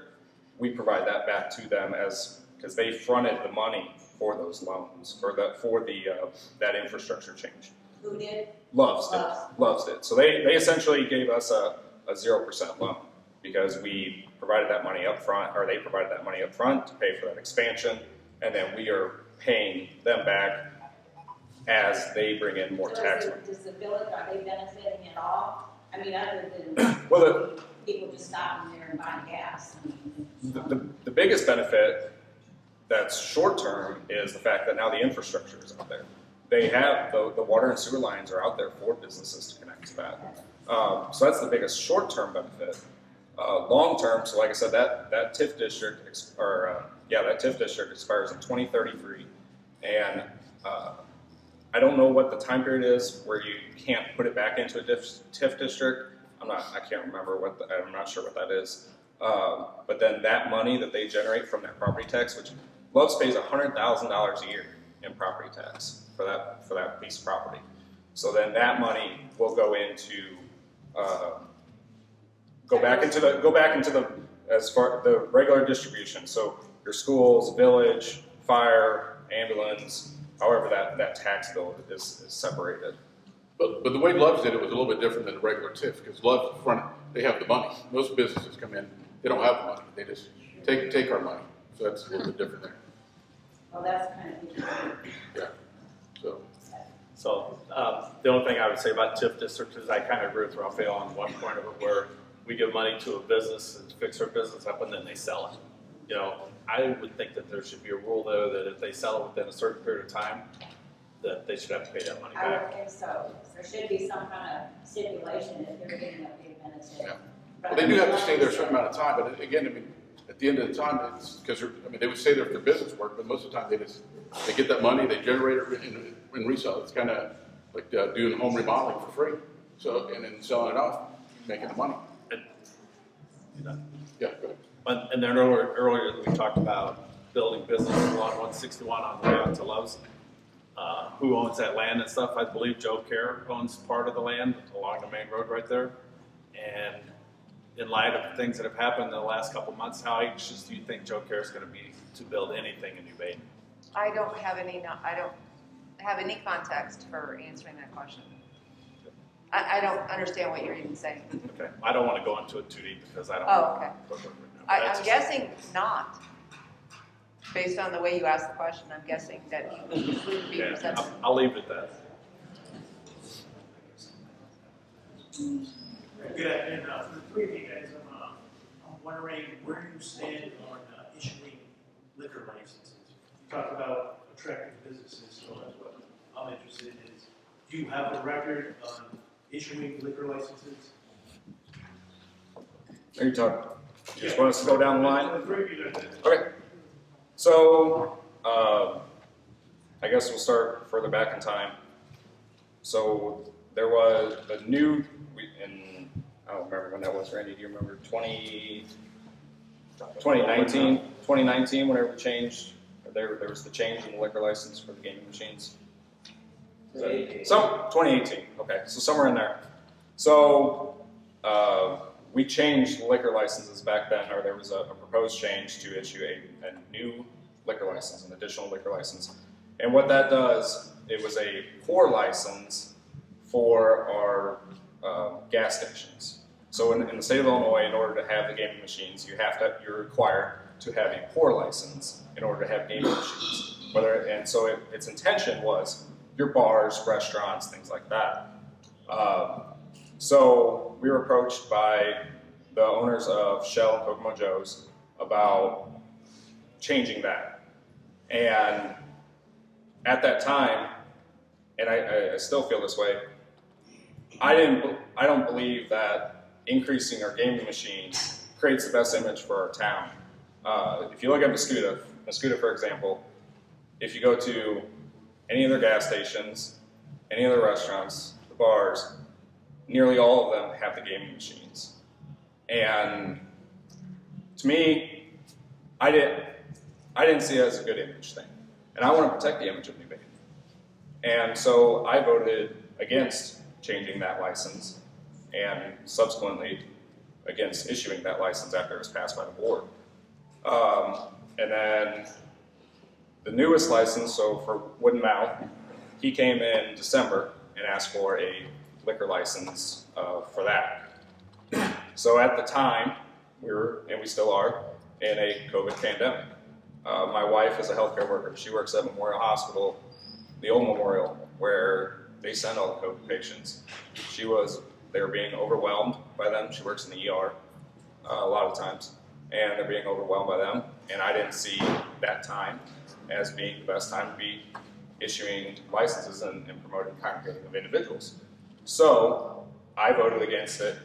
Speaker 1: we provide that back to them because they fronted the money for those loans for that infrastructure change.
Speaker 6: Who did?
Speaker 1: Loves did. So they essentially gave us a 0% loan because we provided that money up front, or they provided that money up front to pay for that expansion, and then we are paying them back as they bring in more tax money.
Speaker 6: Does the village, are they benefiting at all? I mean, other than
Speaker 1: Well,
Speaker 6: people just stopping there and buying gas.
Speaker 1: the biggest benefit that's short term is the fact that now the infrastructure is out there. They have the water and sewer lines are out there for businesses to connect to that. So that's the biggest short term benefit. Long term, so like I said, that TIF district that TIF district expires in 2033, and I don't know what the time period is where you can't put it back into a TIF district. I can't remember I'm not sure what that is. But then that money that they generate from their property tax, which Love's pays $100,000 a year in property tax for that piece of property. So then that money will go into go back into the regular distribution. So your schools, village, fire, ambulance, however that tax bill is separated.
Speaker 3: But the way Love's did it was a little bit different than the regular TIF, because Love's they have the money. Most businesses come in, they don't have the money. They just take our money. So that's a little bit different there.
Speaker 6: Well, that's kind of interesting.
Speaker 3: Yeah.
Speaker 2: So the only thing I would say about TIF districts is I kind of agree with Raphael on one point of it, where we give money to a business and fix their business up and then they sell it. You know, I would think that there should be a rule though that if they sell it within a certain period of time, that they should have to pay that money
Speaker 6: I would
Speaker 2: back.
Speaker 6: think so. There should be some kind of stipulation if they're getting a big benefit.
Speaker 3: Yeah. Well, they do have to stay there a certain amount of time, but again, I mean, at the end of the time, it's because they would stay there for their business work, but most of the time they get that money, they generate it and resell it. It's kind of like doing home remodeling for free. So and then selling it off, making the money.
Speaker 2: And, you know,
Speaker 3: Yeah, go ahead.
Speaker 2: and then earlier we talked about building business along 161 on the way out to Love's. Who owns that land and stuff? I believe Joe Kerr owns part of the land along the main road right there. And in light of the things that have happened in the last couple months, how anxious do you think Joe Kerr is going to be to build anything in New Baden?
Speaker 5: I don't have any context for answering that question. I don't understand what you're even saying.
Speaker 2: Okay, I don't want to go into it too deep because I don't.
Speaker 5: Oh, okay.
Speaker 2: know.
Speaker 5: I'm guessing not. Based on the way you asked the question, I'm guessing that he wouldn't be
Speaker 2: Yeah,
Speaker 5: receptive.
Speaker 2: I'll leave it at that.
Speaker 8: Good afternoon. For the three of you guys, I'm wondering where you stand on issuing liquor licenses. You talked about attracting businesses, so that's what I'm interested in is, do you have a record on issuing liquor licenses?
Speaker 1: Are you talking? You just want us to go down the line?
Speaker 8: The three of you guys.
Speaker 1: Okay. So, I guess we'll start further back in time. So, there was I don't remember when that was, Randy, do you remember? 2019, whenever we changed, there was the change in the liquor license for the gaming machines. 2018, okay, so somewhere in there. So, we changed liquor licenses back then, or there was a proposed change to issue a new liquor license, an additional liquor license. And what that does, it was a pour license for our gas stations. So in the state of Illinois, in order to have the gaming machines, you're required to have a pour license in order to have gaming machines. So its intention was your bars, restaurants, things like that. So we were approached by the owners of Shell and Kokomo Joe's about changing that. And at that time, and I still feel this way, I don't believe that increasing our gaming machines creates the best image for our town. If you look at Muscuda, for example, if you go to any of their gas stations, any of their restaurants, the bars, nearly all of them have the gaming machines. And to me, I didn't see it as a good image thing. And I want to protect the image of New Baden. And so I voted against changing that license and subsequently against issuing that license after it was passed by the board. And then the newest license, so for Wood and Mouth, he came in December and asked for a liquor license for that. So at the time, we were, and we still are, in a COVID pandemic. My wife is a healthcare worker. She works at Memorial Hospital, the old Memorial, where they send all the COVID patients. They were being overwhelmed by them. She works in the ER a lot of times, and they're being overwhelmed by them. And I didn't see that time as being the best time to be issuing licenses and promoting congregating of individuals. So I voted against it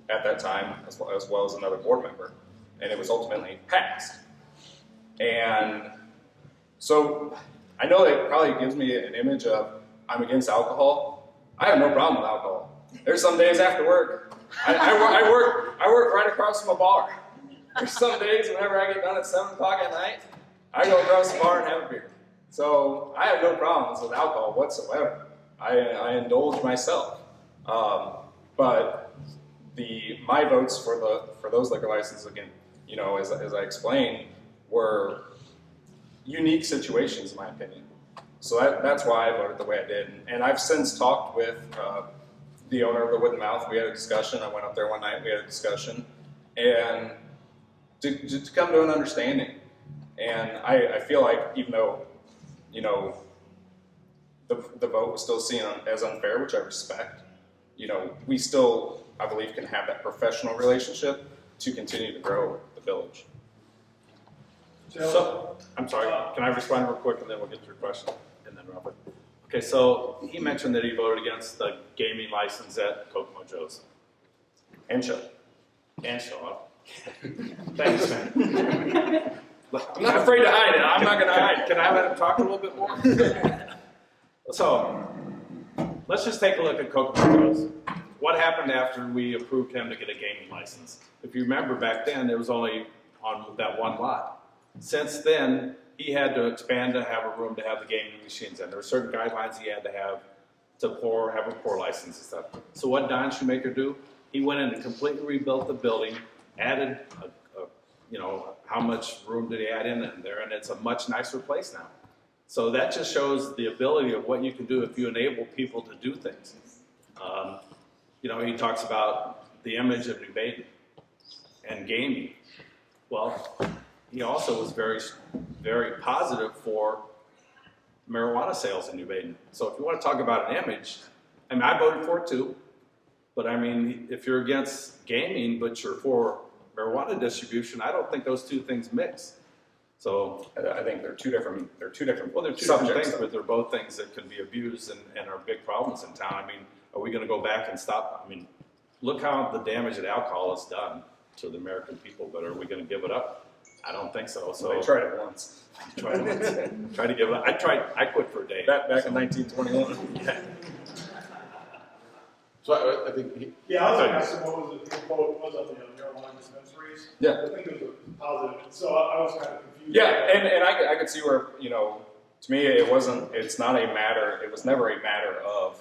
Speaker 1: at that time, as well as another board member, and it was ultimately passed. And so I know it probably gives me an image of I'm against alcohol. I have no problem with alcohol. There's some days after work, I work right across from a bar. There's some days whenever I get done at 7 o'clock at night, I go across the bar and have a beer. So I have no problems with alcohol whatsoever. I indulge myself. But my votes for those liquor licenses, again, as I explained, were unique situations in my opinion. So that's why I voted the way I did. And I've since talked with the owner of the Wood and Mouth. We had a discussion. I went up there one night. We had a discussion, and to come to an understanding. And I feel like even though the vote was still seen as unfair, which I respect, we still, I believe, can have that professional relationship to continue to grow the village.
Speaker 2: So, I'm sorry, can I respond real quick and then we'll get to your question? And then Robert. Okay, so he mentioned that he voted against the gaming license at Kokomo Joe's.
Speaker 1: And show.
Speaker 2: And show up. Thanks, man.
Speaker 1: I'm not afraid to hide it. I'm not going to hide.
Speaker 2: Can I let him talk a little bit more? So, let's just take a look at Kokomo Joe's. What happened after we approved him to get a gaming license? If you remember back then, it was only on that one lot. Since then, he had to expand to have a room to have the gaming machines in. There were certain guidelines he had to have have a pour license and stuff. So what Don Shoemaker do? He went in and completely rebuilt the building, added how much room did he add in there, and it's a much nicer place now. So that just shows the ability of what you can do if you enable people to do things. He talks about the image of New Baden and gaming. Well, he also was very, very positive for marijuana sales in New Baden. So if you want to talk about an image, I voted for it too. But if you're against gaming, but you're for marijuana distribution, I don't think those two things mix. So
Speaker 1: I think they're two different.
Speaker 2: Well, they're two different things, but they're both things that can be abused and are big problems in town. Are we going to go back and stop? Look how the damage that alcohol has done to the American people, but are we going to give it up? I don't think so. So
Speaker 1: they tried it once.
Speaker 2: Tried to give it up. I quit for a day.
Speaker 1: Back in 1921.
Speaker 2: Yeah.
Speaker 3: So I think.
Speaker 7: Yeah, I was going to ask him what was the quote was on the marijuana dispensaries.
Speaker 1: Yeah.
Speaker 7: I think it was a positive. So I was kind of confused.
Speaker 1: Yeah, and I could see where, to me it was never a matter of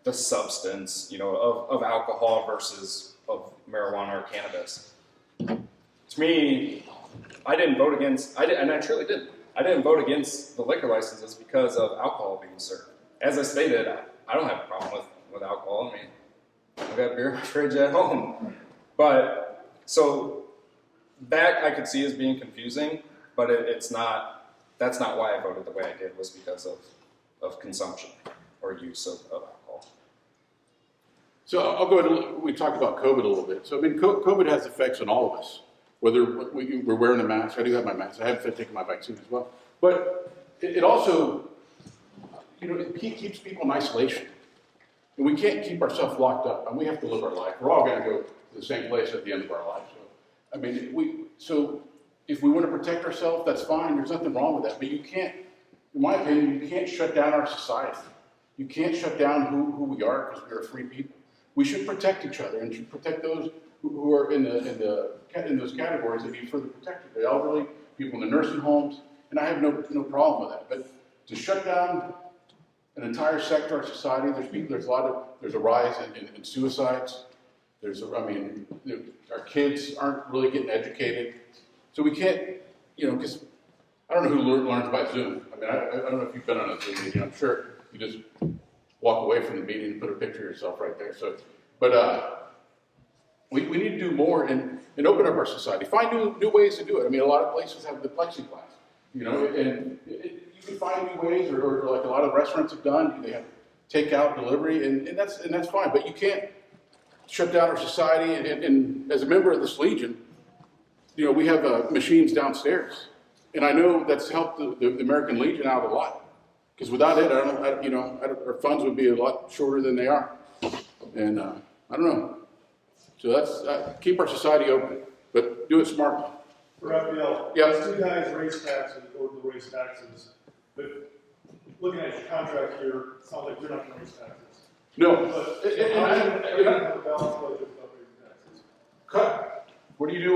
Speaker 1: the substance, of alcohol versus of marijuana or cannabis. To me, I didn't vote against, and I truly didn't. I didn't vote against the liquor licenses because of alcohol being served. As I stated, I don't have a problem with alcohol. I've got beer in my fridge at home. But, so, that I could see as being confusing, but that's not why I voted the way I did, was because of consumption or use of alcohol.
Speaker 3: So I'll go ahead, we talked about COVID a little bit. So COVID has effects on all of us. Whether we're wearing a mask, I do have my mask. I have taken my vaccine as well. But it also, it keeps people in isolation. And we can't keep ourselves locked up. And we have to live our life. We're all going to go to the same place at the end of our life. So if we want to protect ourselves, that's fine. There's nothing wrong with that. But you can't, in my opinion, you can't shut down our society. You can't shut down who we are because we're free people. We should protect each other and should protect those who are in those categories that need further protected. The elderly, people in the nursing homes, and I have no problem with that. But to shut down an entire sector of our society. There's a rise in suicides. Our kids aren't really getting educated. So we can't, because I don't know who learns by Zoom. I don't know if you've been on a Zoom meeting. I'm sure you just walk away from the meeting and put a picture of yourself right there. But we need to do more and open up our society. Find new ways to do it. A lot of places have the plexiglass, and you can find new ways, or like a lot of restaurants have done. They have takeout, delivery, and that's fine. But you can't shut down our society. And as a member of this Legion, we have machines downstairs, and I know that's helped the American Legion out a lot. Because without it, our funds would be a lot shorter than they are. And I don't know. So that's keep our society open, but do it smartly.
Speaker 7: Raphael,
Speaker 3: Yeah.
Speaker 7: those two guys raise taxes, or will raise taxes, but looking at your contract here, it sounds like you're not gonna raise taxes.
Speaker 3: No.
Speaker 7: But how do you have a balanced budget without raising taxes?
Speaker 3: Cut. What do you do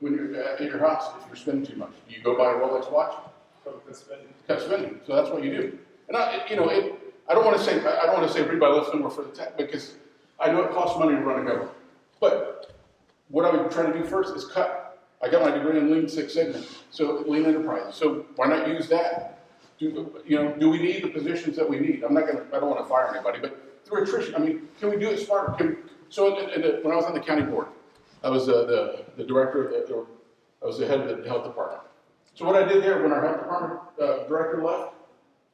Speaker 3: when you're at your house if you're spending too much? Do you go buy a Rolex watch?
Speaker 7: Cut spending.
Speaker 3: Cut spending. So that's what you do. And I don't want to say everybody lets them for the tax, because I know it costs money to run a government. But what I would try to do first is cut. I got my degree in Lean Six Sigma, so Lean Enterprises. So why not use that? Do we need the positions that we need? I don't want to fire anybody, but through attrition, can we do it smarter? When I was on the county board, I was the director I was the head of the health department. So what I did there, when our health department director left,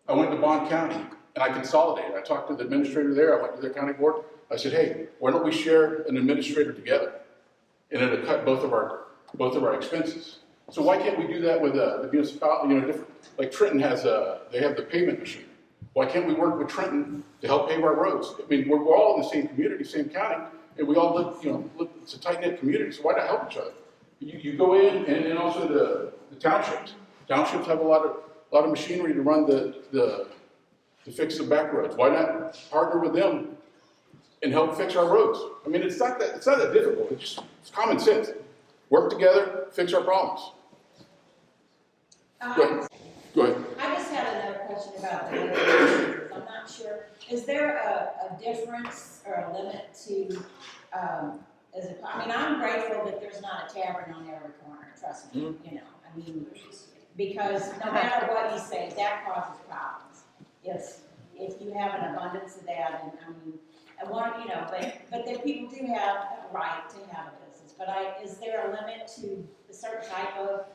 Speaker 3: I went to Bond County and I consolidated. I talked to the administrator there. I went to their county board. I said, hey, why don't we share an administrator together? And it'll cut both of our expenses. So why can't we do that with the municipality? Different. Like Trenton they have the pavement machine. Why can't we work with Trenton to help pave our roads? We're all in the same community, same county, and we all live. It's a tight knit community. So why not help each other? You go in, and also the townships. Townships have a lot of machinery to run to fix the back roads. Why not partner with them and help fix our roads? It's not that difficult. It's common sense. Work together, fix our problems. Go ahead.
Speaker 6: I just had another question about the liquor. I'm not sure. Is there a difference or a limit to, I'm grateful that there's not a tavern on every corner, trust me, because no matter what you say, that causes problems. If you have an abundance of that, but then people do have a right to have a business. But is there a limit to a certain type of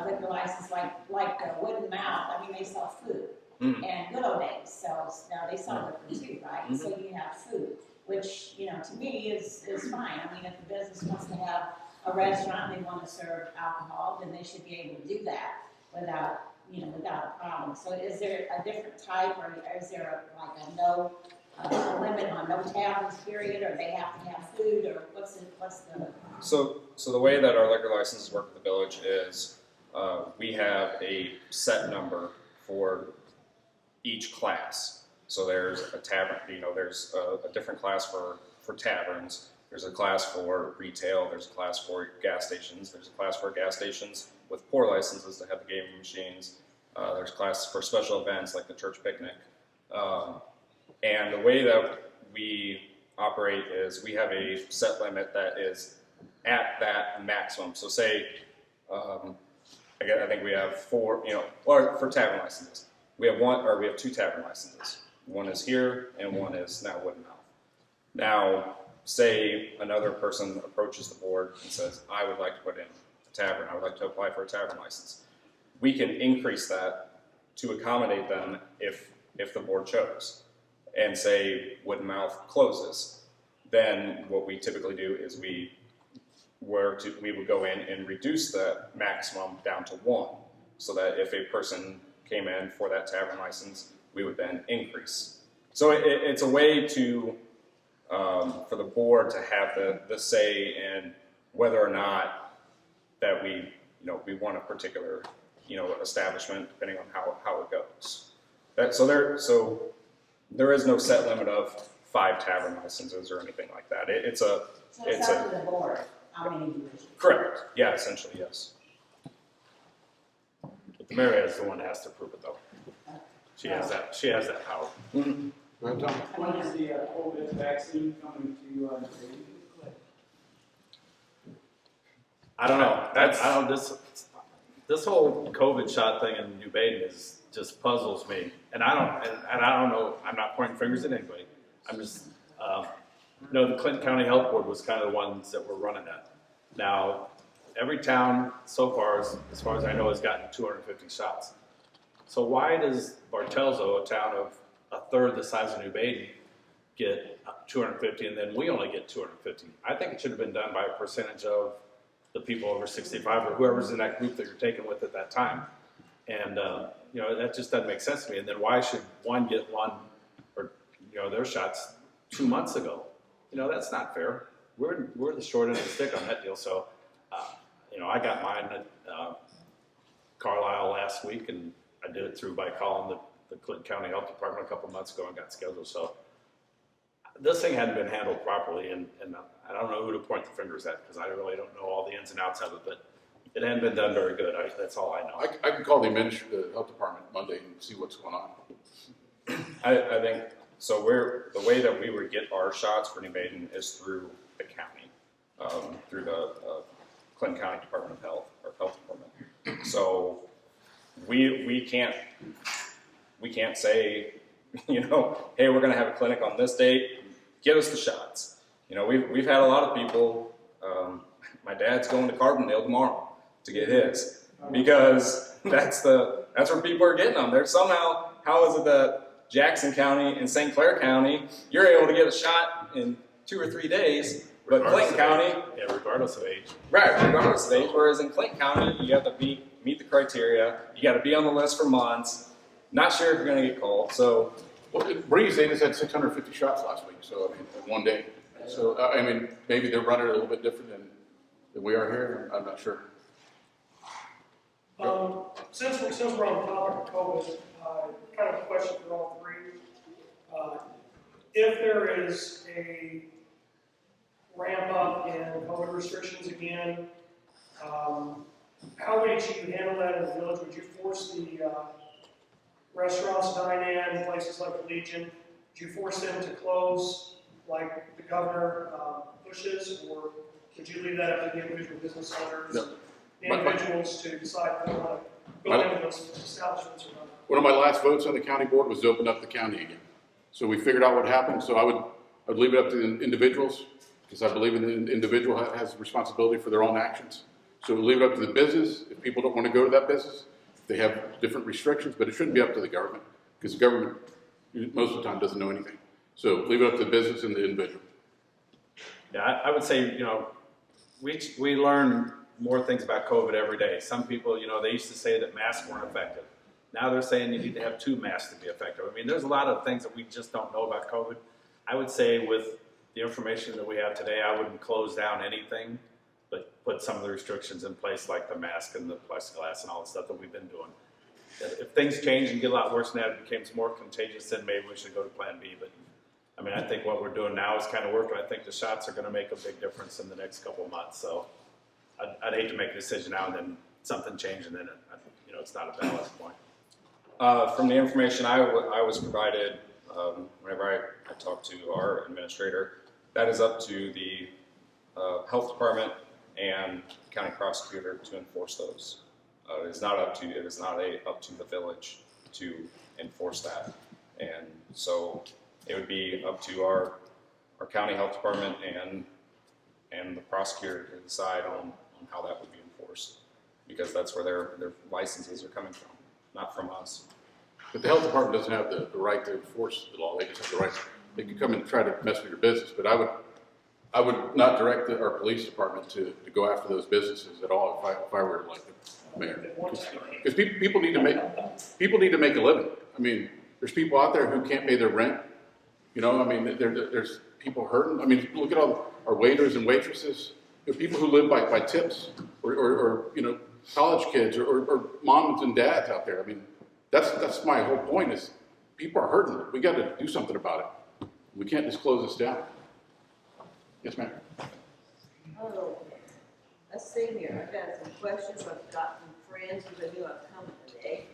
Speaker 6: liquor license, like the Wooden Mouth? They sell food, and Good Old Days sells. Now they sell liquor too, right? Mm-hmm. So you have food, which to me is fine. If the business wants to have a restaurant and they want to serve alcohol, then they should be able to do that without a problem. So is there a different type, or is there a limit on no taverns period, or they have to have food, or what's the?
Speaker 1: So the way that our liquor licenses work with the village is we have a set number for each class. So there's a tavern, there's a different class for taverns. There's a class for retail. There's a class for gas stations. There's a class for gas stations with pour licenses to have the gaming machines. There's a class for special events like the church picnic. And the way that we operate is we have a set limit that is at that maximum. So say, I think we have four, or for tavern licenses. We have two tavern licenses. One is here and one is now Wooden Mouth. Now, say another person approaches the board and says, I would like to put in a tavern. I would like to apply for a tavern license. We can increase that to accommodate them if the board chose. And say Wooden Mouth closes, then what we typically do is we would go in and reduce the maximum down to 1, so that if a person came in for that tavern license, we would then increase. So it's a way to for the board to have the say in whether or not that we want a particular establishment, depending on how it goes. There is no set limit of 5 tavern licenses or anything like that. It's up
Speaker 6: to the board, how many you wish.
Speaker 1: Correct. Yeah, essentially, yes.
Speaker 2: But the mayor is the one that has to approve it, though. She has that power.
Speaker 3: Go ahead, Tom.
Speaker 9: When is the COVID vaccine coming to Baden?
Speaker 2: I don't know. This whole COVID shot thing in New Baden just puzzles me, and I don't know. I'm not pointing fingers at anybody. I'm just the Clinton County Health Board was kind of the ones that were running that. Now, every town so far, as far as I know, has gotten 250 shots. So why does Bartelso, a town of a third the size of New Baden, get 250, and then we only get 250? I think it should have been done by a percentage of the people over 65 or whoever's in that group that you're taking with at that time. And, that just doesn't make sense to me. And then why should one get one or, their shots 2 months ago? That's not fair. We're the short end of the stick on that deal. So, I got mine at Carlisle last week, and I did it through by calling the Clinton County Health Department a couple months ago and got scheduled. So this thing hadn't been handled properly, and I don't know who to point the fingers at because I really don't know all the ins and outs of it, but it hadn't been done very good. That's all I know.
Speaker 3: I can call the health department Monday and see what's going on.
Speaker 1: I think, so the way that we would get our shots for New Baden is through the county, through the Clinton County Department of Health, or Health Department. So we can't say, hey, we're gonna have a clinic on this date, get us the shots. We've had a lot of people, my dad's going to Carbondale tomorrow to get his, because that's where people are getting them. There's somehow, how is it that Jackson County and St. Clair County, you're able to get a shot in 2 or 3 days, but Clinton County,
Speaker 2: regardless of age.
Speaker 1: Right, regardless of age, whereas in Clinton County, you have to meet the criteria, you got to be on the list for months, not sure if you're going to get called, so.
Speaker 3: Well, Breeze, they just had 650 shots last week, so in one day. So, maybe they're running a little bit different than we are here. I'm not sure.
Speaker 7: Since we're on the topic of COVID, kind of a question for all three. If there is a ramp up in COVID restrictions again, how would you handle that in the village? Would you force the restaurants, dine-in, places like the Legion, would you force them to close like the governor pushes, or would you leave that up to the individual business owners,
Speaker 3: No.
Speaker 7: the individuals to decide if they want to go into those establishments or not?
Speaker 3: One of my last votes on the county board was to open up the county again. So we figured out what happened. So I would leave it up to the individuals, because I believe in the individual has responsibility for their own actions. So we'll leave it up to the business. If people don't want to go to that business, they have different restrictions, but it shouldn't be up to the government, because the government most of the time doesn't know anything. So leave it up to the business and the individual.
Speaker 2: Yeah, I would say, we learn more things about COVID every day. Some people, they used to say that masks weren't effective. Now they're saying you need to have 2 masks to be effective. There's a lot of things that we just don't know about COVID. I would say with the information that we have today, I wouldn't close down anything, but put some of the restrictions in place, like the mask and the plexiglass and all the stuff that we've been doing. If things change and get a lot worse than that, it becomes more contagious, then maybe we should go to plan B. But I think what we're doing now is kind of working. I think the shots are going to make a big difference in the next couple of months. So I'd hate to make a decision now and then something change and then it's not a balance point.
Speaker 1: From the information I was provided, whenever I talked to our administrator, that is up to the health department and county prosecutor to enforce those. It is not up to the village to enforce that, and so it would be up to our county health department and the prosecutor to decide on how that would be enforced, because that's where their licenses are coming from, not from us.
Speaker 3: But the health department doesn't have the right to enforce the law. They just have the right. They can come and try to mess with your business. But I would not direct our police department to go after those businesses at all if I were elected mayor. Because people need to make a living. There's people out there who can't pay their rent. There's people hurting. Look at all our waiters and waitresses. People who live by tips, or college kids, or moms and dads out there. That's my whole point, is people are hurting. We got to do something about it. We can't just close this down. Yes, ma'am.
Speaker 10: Oh, let's see here. I've got some questions. I've got some friends who knew I've come today.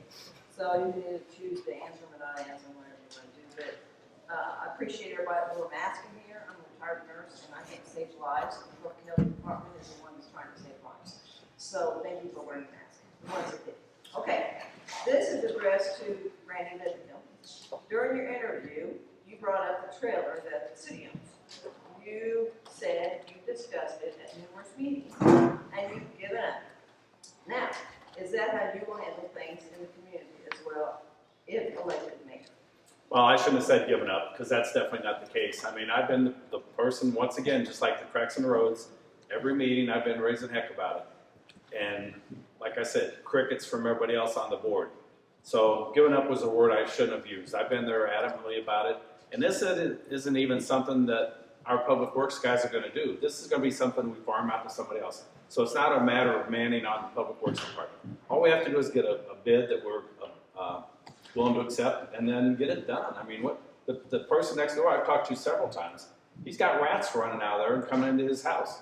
Speaker 10: So you can either choose to answer them or not answer them, whatever you want to do. But I appreciate everybody that wore masks in here. I'm a retired nurse and I think it saves lives. The public health department is the one that's trying to save lives. So thank you for wearing masks. Once again. Okay, this is addressed to Randy Litchfield. During your interview, you brought up the trailer that the city owns. You said you discussed it at numerous meetings and you've given up. Now, is that how you will handle things in the community as well, if elected mayor?
Speaker 2: Well, I shouldn't have said given up, because that's definitely not the case. I mean, I've been the person, once again, just like the cracks in the roads, every meeting I've been raising heck about it. And like I said, crickets from everybody else on the board. So giving up was a word I shouldn't have used. I've been there adamantly about it. And this isn't even something that our public works guys are going to do. This is going to be something we farm out to somebody else. So it's not a matter of manning on the public works department. All we have to do is get a bid that we're willing to accept and then get it done. I mean, what the person next door I've talked to several times, he's got rats running out of there and coming into his house.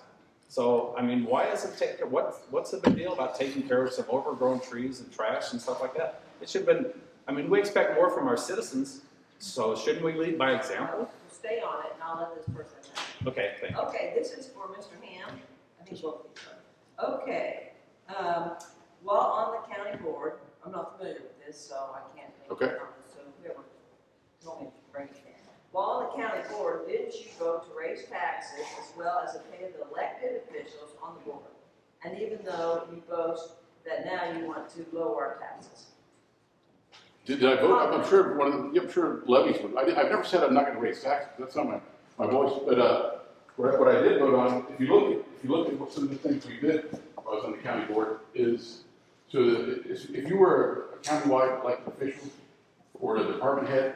Speaker 2: So, I mean, why does it take, what's the big deal about taking care of some overgrown trees and trash and stuff like that? It should have been, I mean, we expect more from our citizens, so shouldn't we lead by example?
Speaker 10: We'll stay on it and I'll let this person know.
Speaker 2: Okay, thank you.
Speaker 10: Okay, this is for Mr. Ham. I think both of these are. Okay, while on the county board, I'm not familiar with this, so I can't make
Speaker 3: Okay.
Speaker 10: comments, so whoever told me to bring it in. While on the county board, didn't you vote to raise taxes as well as to pay the elected officials on the board? And even though you boast that now you want to lower our taxes.
Speaker 3: Did I vote? I'm sure one of the, I'm sure levies would. I've never said I'm not going to raise taxes. That's not my voice. But what I did vote on, if you look at what some of the things we did while I was on the county board, is so that if you were a countywide elected official or a department head,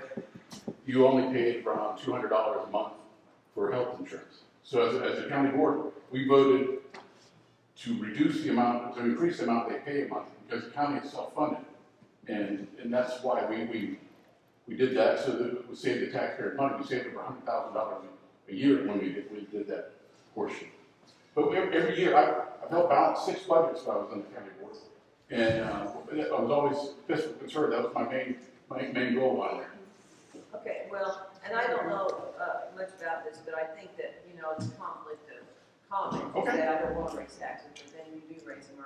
Speaker 3: you only paid around $200 a month for health insurance. So as a county board, we voted to reduce the amount, to increase the amount they pay a month because the county is self-funded. And that's why we did that, so that it would save the taxpayer money. We saved over $100,000 a year when we did that portion. But every year, I've helped balance 6 budgets when I was on the county board. And I was always fiscal concerned. That was my main goal on there.
Speaker 10: Okay, well, and I don't know much about this, but I think that, you know, it's a conflict of comment. You
Speaker 3: Okay.
Speaker 10: say, I don't want to raise taxes, but then you do raise them.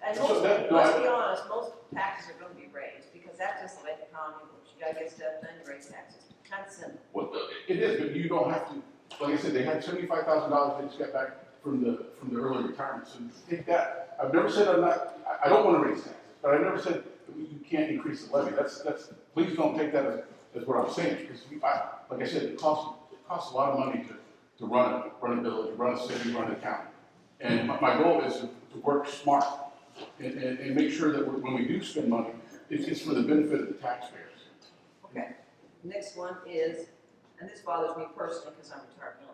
Speaker 10: And
Speaker 3: So
Speaker 10: most,
Speaker 3: that-
Speaker 10: let's be honest, most taxes are going to be raised because that's just the way the economy works. You got to get stuff done, you raise taxes. Kind of simple.
Speaker 3: Well, it is, but you don't have to. Like I said, they had $75,000 they just got back from the early retirement. So take that. I've never said I'm not. I don't want to raise taxes, but I never said you can't increase the levy. That's. Please don't take that as what I'm saying, because like I said, it costs a lot of money to run a village, run a city, run a county. And my goal is to work smart and make sure that when we do spend money, it's for the benefit of the taxpayers.
Speaker 10: Okay. Next one is, and this bothers me personally because I'm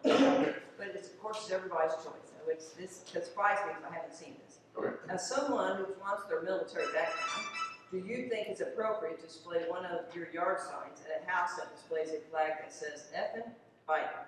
Speaker 10: retired, but it's, of course, everybody's choice. So this surprised me because I haven't seen this.
Speaker 3: Okay.
Speaker 10: As someone who wants their military background, do you think it's appropriate to display one of your yard signs at a house that displays a flag that says Effin' Biden?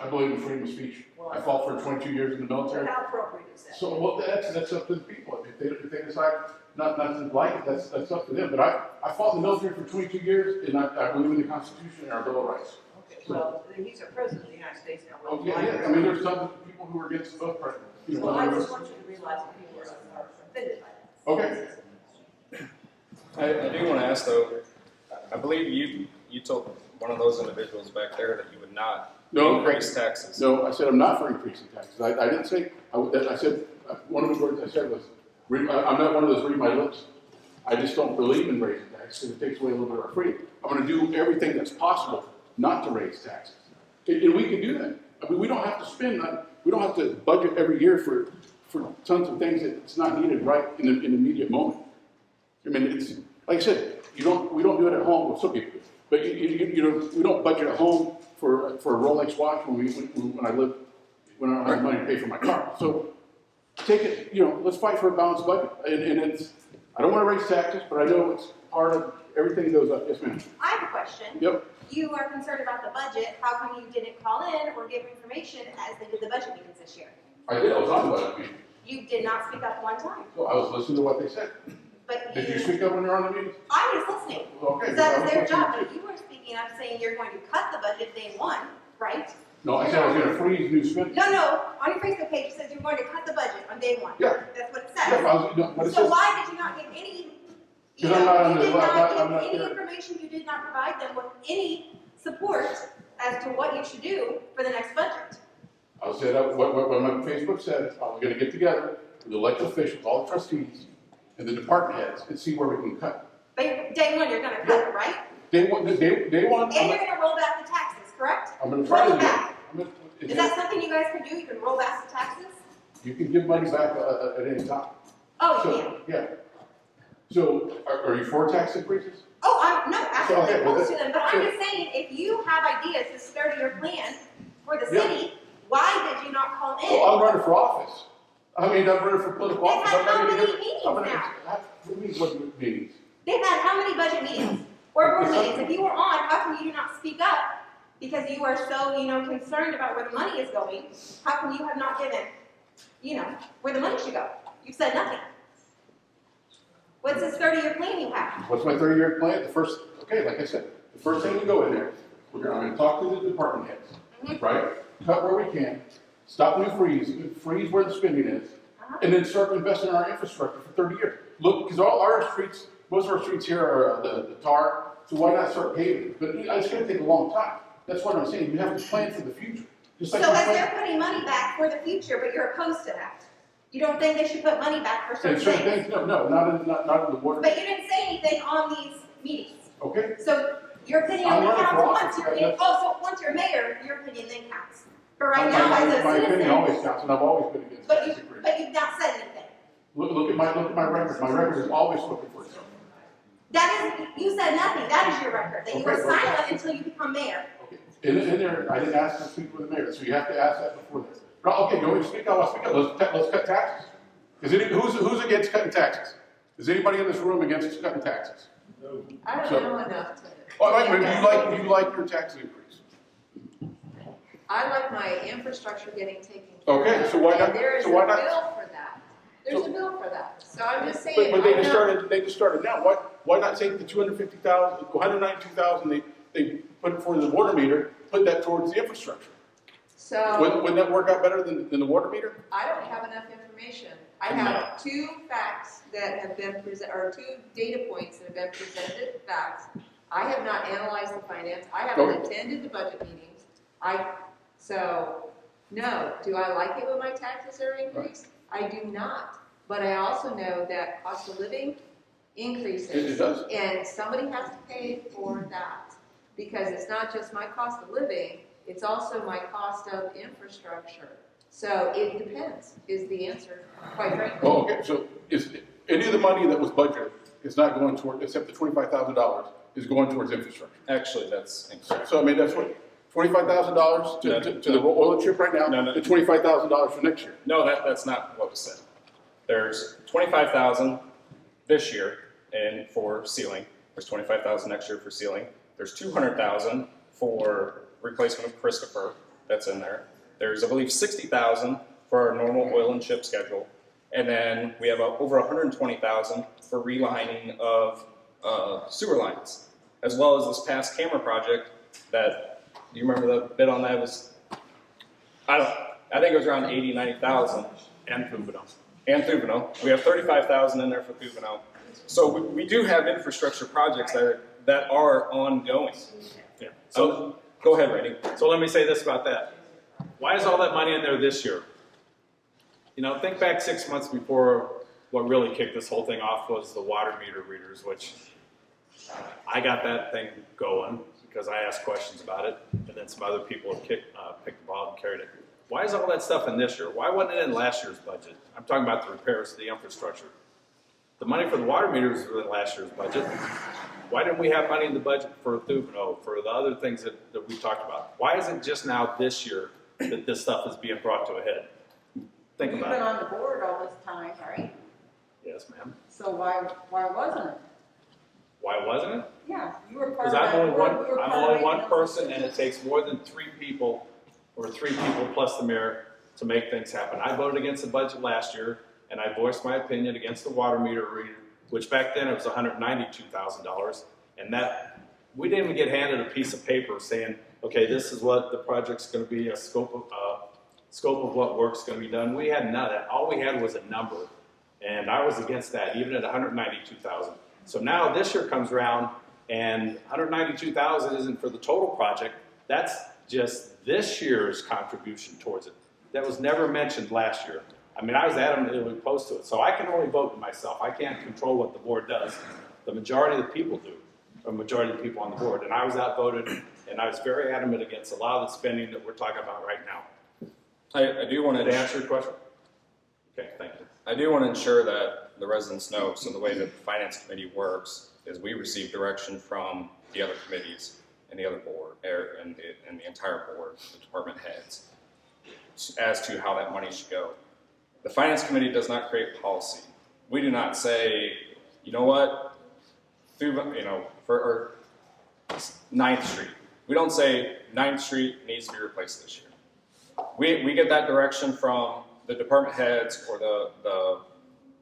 Speaker 3: I believe in freedom of speech.
Speaker 10: Well,
Speaker 3: I fought for 22 years in the military.
Speaker 10: How appropriate is that?
Speaker 3: So well, that's up to the people. If they decide not to like it, that's up to them. But I fought in the military for 22 years, and I believe in the Constitution and our Bill of Rights.
Speaker 10: Okay, well, he's a president of the United States now.
Speaker 3: Oh yeah. I mean, there's tons of people who are against both presidents. You know,
Speaker 10: Well, I
Speaker 3: whether
Speaker 10: just
Speaker 3: it's-
Speaker 10: want you to realize that people are offended by that.
Speaker 3: Okay.
Speaker 1: I do want to ask though, I believe you told one of those individuals back there that you would not increase taxes.
Speaker 3: No, I said I'm not for increasing taxes. I didn't say, I said, one of the words I said was, I'm not one of those read my lips. I just don't believe in raising taxes because it takes away a little bit of our freedom. I'm going to do everything that's possible not to raise taxes. And we can do that. I mean, we don't have to spend, we don't have to budget every year for tons of things that's not needed right in the immediate moment. I mean, it's, like I said, we don't do it at home, well, some people do. But we don't budget at home for a Rolex watch when I don't have money to pay for my car. So take it, let's fight for a balanced budget. And it's, I don't want to raise taxes, but I know it's part of everything goes up. Yes, ma'am.
Speaker 11: I have a question.
Speaker 3: Yep.
Speaker 11: You are concerned about the budget. How come you didn't call in or give information as they did the budget meetings this year?
Speaker 3: I did. I was on the budget meeting.
Speaker 11: You did not speak up one time.
Speaker 3: So I was listening to what they said.
Speaker 11: But
Speaker 3: Did you
Speaker 11: you,
Speaker 3: speak up when you were on the meeting?
Speaker 11: I was listening,
Speaker 3: Okay.
Speaker 11: because that
Speaker 3: I
Speaker 11: was their
Speaker 3: listening
Speaker 11: job,
Speaker 3: too.
Speaker 11: but you were speaking up saying you're going to cut the budget day one, right?
Speaker 3: No, I said I was gonna freeze new spending.
Speaker 11: No, on your Facebook page, it says you're going to cut the budget on day one.
Speaker 3: Yeah.
Speaker 11: That's what it
Speaker 3: Yeah,
Speaker 11: says.
Speaker 3: I was, no, but it
Speaker 11: So
Speaker 3: says,
Speaker 11: why did you not give any, you
Speaker 3: 'Cause I'm not
Speaker 11: know,
Speaker 3: on
Speaker 11: you
Speaker 3: the-
Speaker 11: did not
Speaker 3: I'm not
Speaker 11: give any
Speaker 3: there.
Speaker 11: information, you did not provide them with any support as to what you should do for the next budget.
Speaker 3: I said, what my Facebook said, I was gonna get together with the elected officials, all the trustees, and the department heads, and see where we can cut.
Speaker 11: But day one, you're gonna cut it, right?
Speaker 3: They want,
Speaker 11: And you're gonna roll back the taxes, correct?
Speaker 3: I'm gonna try to
Speaker 11: Roll
Speaker 3: do it.
Speaker 11: back.
Speaker 3: I'm gonna-
Speaker 11: Is that something you guys can do? You can roll back the taxes?
Speaker 3: You can give money back at any time.
Speaker 11: Oh, you
Speaker 3: So,
Speaker 11: can?
Speaker 3: yeah. So, are you for tax increases?
Speaker 11: Oh, I'm, no, absolutely
Speaker 3: okay, well,
Speaker 11: opposed to them, but I'm
Speaker 3: so-
Speaker 11: just saying, if you have ideas to start your plan for the
Speaker 3: Yeah.
Speaker 11: city, why did you not call in?
Speaker 3: Well, I'm running for office. I mean, I'm running for political
Speaker 11: They've
Speaker 3: office.
Speaker 11: had
Speaker 3: I'm not
Speaker 11: how
Speaker 3: gonna
Speaker 11: many
Speaker 3: give-
Speaker 11: meetings
Speaker 3: I'm gonna-
Speaker 11: now?
Speaker 3: What do you mean, what meetings?
Speaker 11: They've had how many budget meetings? Or board
Speaker 3: It's
Speaker 11: meetings? If you were on, how come you do not speak up? Because you are so, concerned about where the money is going, how come you have not given, where the money should go? You've said nothing. What's this 30-year plan you have?
Speaker 3: What's my 30-year plan? Like I said, the first thing we go in there, I'm gonna talk to the department heads,
Speaker 11: Mhm.
Speaker 3: right? Cut where we can, stop new freeze where the spending is, and then start investing in our infrastructure for 30 years. Look, because all our streets, most of our streets here are the tar, so why not start paving? But it's gonna take a long time. That's what I'm saying, you have to plan for the future. Just
Speaker 11: So
Speaker 3: like we
Speaker 11: as
Speaker 3: plan-
Speaker 11: they're putting money back for the future, but you're opposed to that. You don't think they should put money back for certain
Speaker 3: And certain
Speaker 11: things?
Speaker 3: things, no, not in the water.
Speaker 11: But you didn't say anything on these meetings.
Speaker 3: Okay,
Speaker 11: So your opinion
Speaker 3: I'm
Speaker 11: only
Speaker 3: running for
Speaker 11: counts
Speaker 3: office,
Speaker 11: once you're
Speaker 3: that's-
Speaker 11: so once you're mayor, your opinion then counts. But right now, as a
Speaker 3: my opinion always
Speaker 11: citizen,
Speaker 3: counts, and I've always been against
Speaker 11: but
Speaker 3: tax
Speaker 11: you,
Speaker 3: increases.
Speaker 11: but you've not said anything.
Speaker 3: Look at my record. My record is always looking for something.
Speaker 11: That is, you said nothing. That is your record, that you were
Speaker 3: Okay, well-
Speaker 11: silent until you become mayor.
Speaker 3: Okay. In there, I didn't ask to speak with the mayor, so you have to ask that before this. No, okay, go and speak. I want to speak up. Let's cut taxes. Who's against cutting taxes? Is anybody in this room against cutting taxes?
Speaker 5: I don't
Speaker 3: So-
Speaker 5: know enough to.
Speaker 3: Oh, wait, do you like your tax increase?
Speaker 5: I like my infrastructure getting taken care of.
Speaker 3: Okay, so why not-
Speaker 5: And there is a
Speaker 3: so
Speaker 5: bill
Speaker 3: why not-
Speaker 5: for that. There's a bill for that. So I'm just saying.
Speaker 3: But they
Speaker 5: I'm
Speaker 3: just
Speaker 5: not-
Speaker 3: started now. Why not take the 250,000, 192,000 they put for the water meter, put that towards the infrastructure?
Speaker 5: So
Speaker 3: Wouldn't that work out better than the water meter?
Speaker 5: I don't have enough information. I have two facts that have been or two data points that have been presented, facts. I have not analyzed the finance. I haven't
Speaker 3: Okay.
Speaker 5: attended the budget meetings. So, no. Do I like it when my taxes are increased? I do not. But I also know that cost of living increases.
Speaker 3: It does.
Speaker 5: And somebody has to pay for that. Because it's not just my cost of living, it's also my cost of infrastructure. So it depends, is the answer, quite frankly.
Speaker 3: Oh, okay, so is any of the money that was budgeted is not going toward, except the $25,000 is going towards infrastructure?
Speaker 1: Actually, that's incorrect.
Speaker 3: So I mean, that's what, $25,000 to the oil chip right now,
Speaker 1: No.
Speaker 3: the $25,000 for next year.
Speaker 1: No, that's not what was said. There's 25,000 this year and for ceiling. There's 25,000 next year for ceiling. There's 200,000 for replacement of Christopher. That's in there. There's, I believe, 60,000 for our normal oil and chip schedule. And then we have over 120,000 for relining of sewer lines, as well as this past camera project that, do you remember the bid on that was, I think it was around 80, 90,000.
Speaker 2: And Thubino.
Speaker 1: And Thubino. We have 35,000 in there for Thubino. So we do have infrastructure projects that are ongoing.
Speaker 2: Yeah.
Speaker 1: So go ahead, Randy.
Speaker 2: So let me say this about that. Why is all that money in there this year? Think back 6 months before what really kicked this whole thing off was the water meter readers, which I got that thing going because I asked questions about it, and then some other people have picked the ball and carried it. Why is all that stuff in this year? Why wasn't it in last year's budget? I'm talking about the repairs to the infrastructure. The money for the water meters was in last year's budget. Why didn't we have money in the budget for Thubino, for the other things that we talked about? Why is it just now this year that this stuff is being brought to a head? Think
Speaker 12: You've
Speaker 2: about
Speaker 12: been
Speaker 2: it.
Speaker 12: on the board all this time, right?
Speaker 2: Yes, ma'am.
Speaker 12: So why wasn't it?
Speaker 2: Why wasn't it?
Speaker 12: Yeah, you were part
Speaker 2: Because
Speaker 12: of
Speaker 2: I'm
Speaker 12: that
Speaker 2: only
Speaker 12: board.
Speaker 2: one.
Speaker 12: We were
Speaker 2: I'm
Speaker 12: part of
Speaker 2: only
Speaker 12: making
Speaker 2: one
Speaker 12: those
Speaker 2: person, and it
Speaker 12: decisions.
Speaker 2: takes more than 3 people, or 3 people plus the mayor, to make things happen. I voted against the budget last year, and I voiced my opinion against the water meter which back then it was $192,000. And that, we didn't even get handed a piece of paper saying, okay, this is what the project's gonna be, a scope of what work's gonna be done. We had none of that. All we had was a number. And I was against that, even at $192,000. So now this year comes around and $192,000 isn't for the total project. That's just this year's contribution towards it. That was never mentioned last year. I mean, I was adamantly opposed to it. So I can only vote for myself. I can't control what the board does. The majority of the people do, or majority of the people on the board. And I was outvoted, and I was very adamant against a lot of the spending that we're talking about right now.
Speaker 1: I do want
Speaker 2: Did
Speaker 1: to
Speaker 2: I answer your question? Okay, thank you.
Speaker 1: I do want to ensure that the residents know, so the way that the finance committee works is we receive direction from the other committees and the other board, and the entire board, the department heads, as to how that money should go. The finance committee does not create policy. We do not say, you know what, for 9th Street. We don't say 9th Street needs to be replaced this year. We get that direction from the department heads or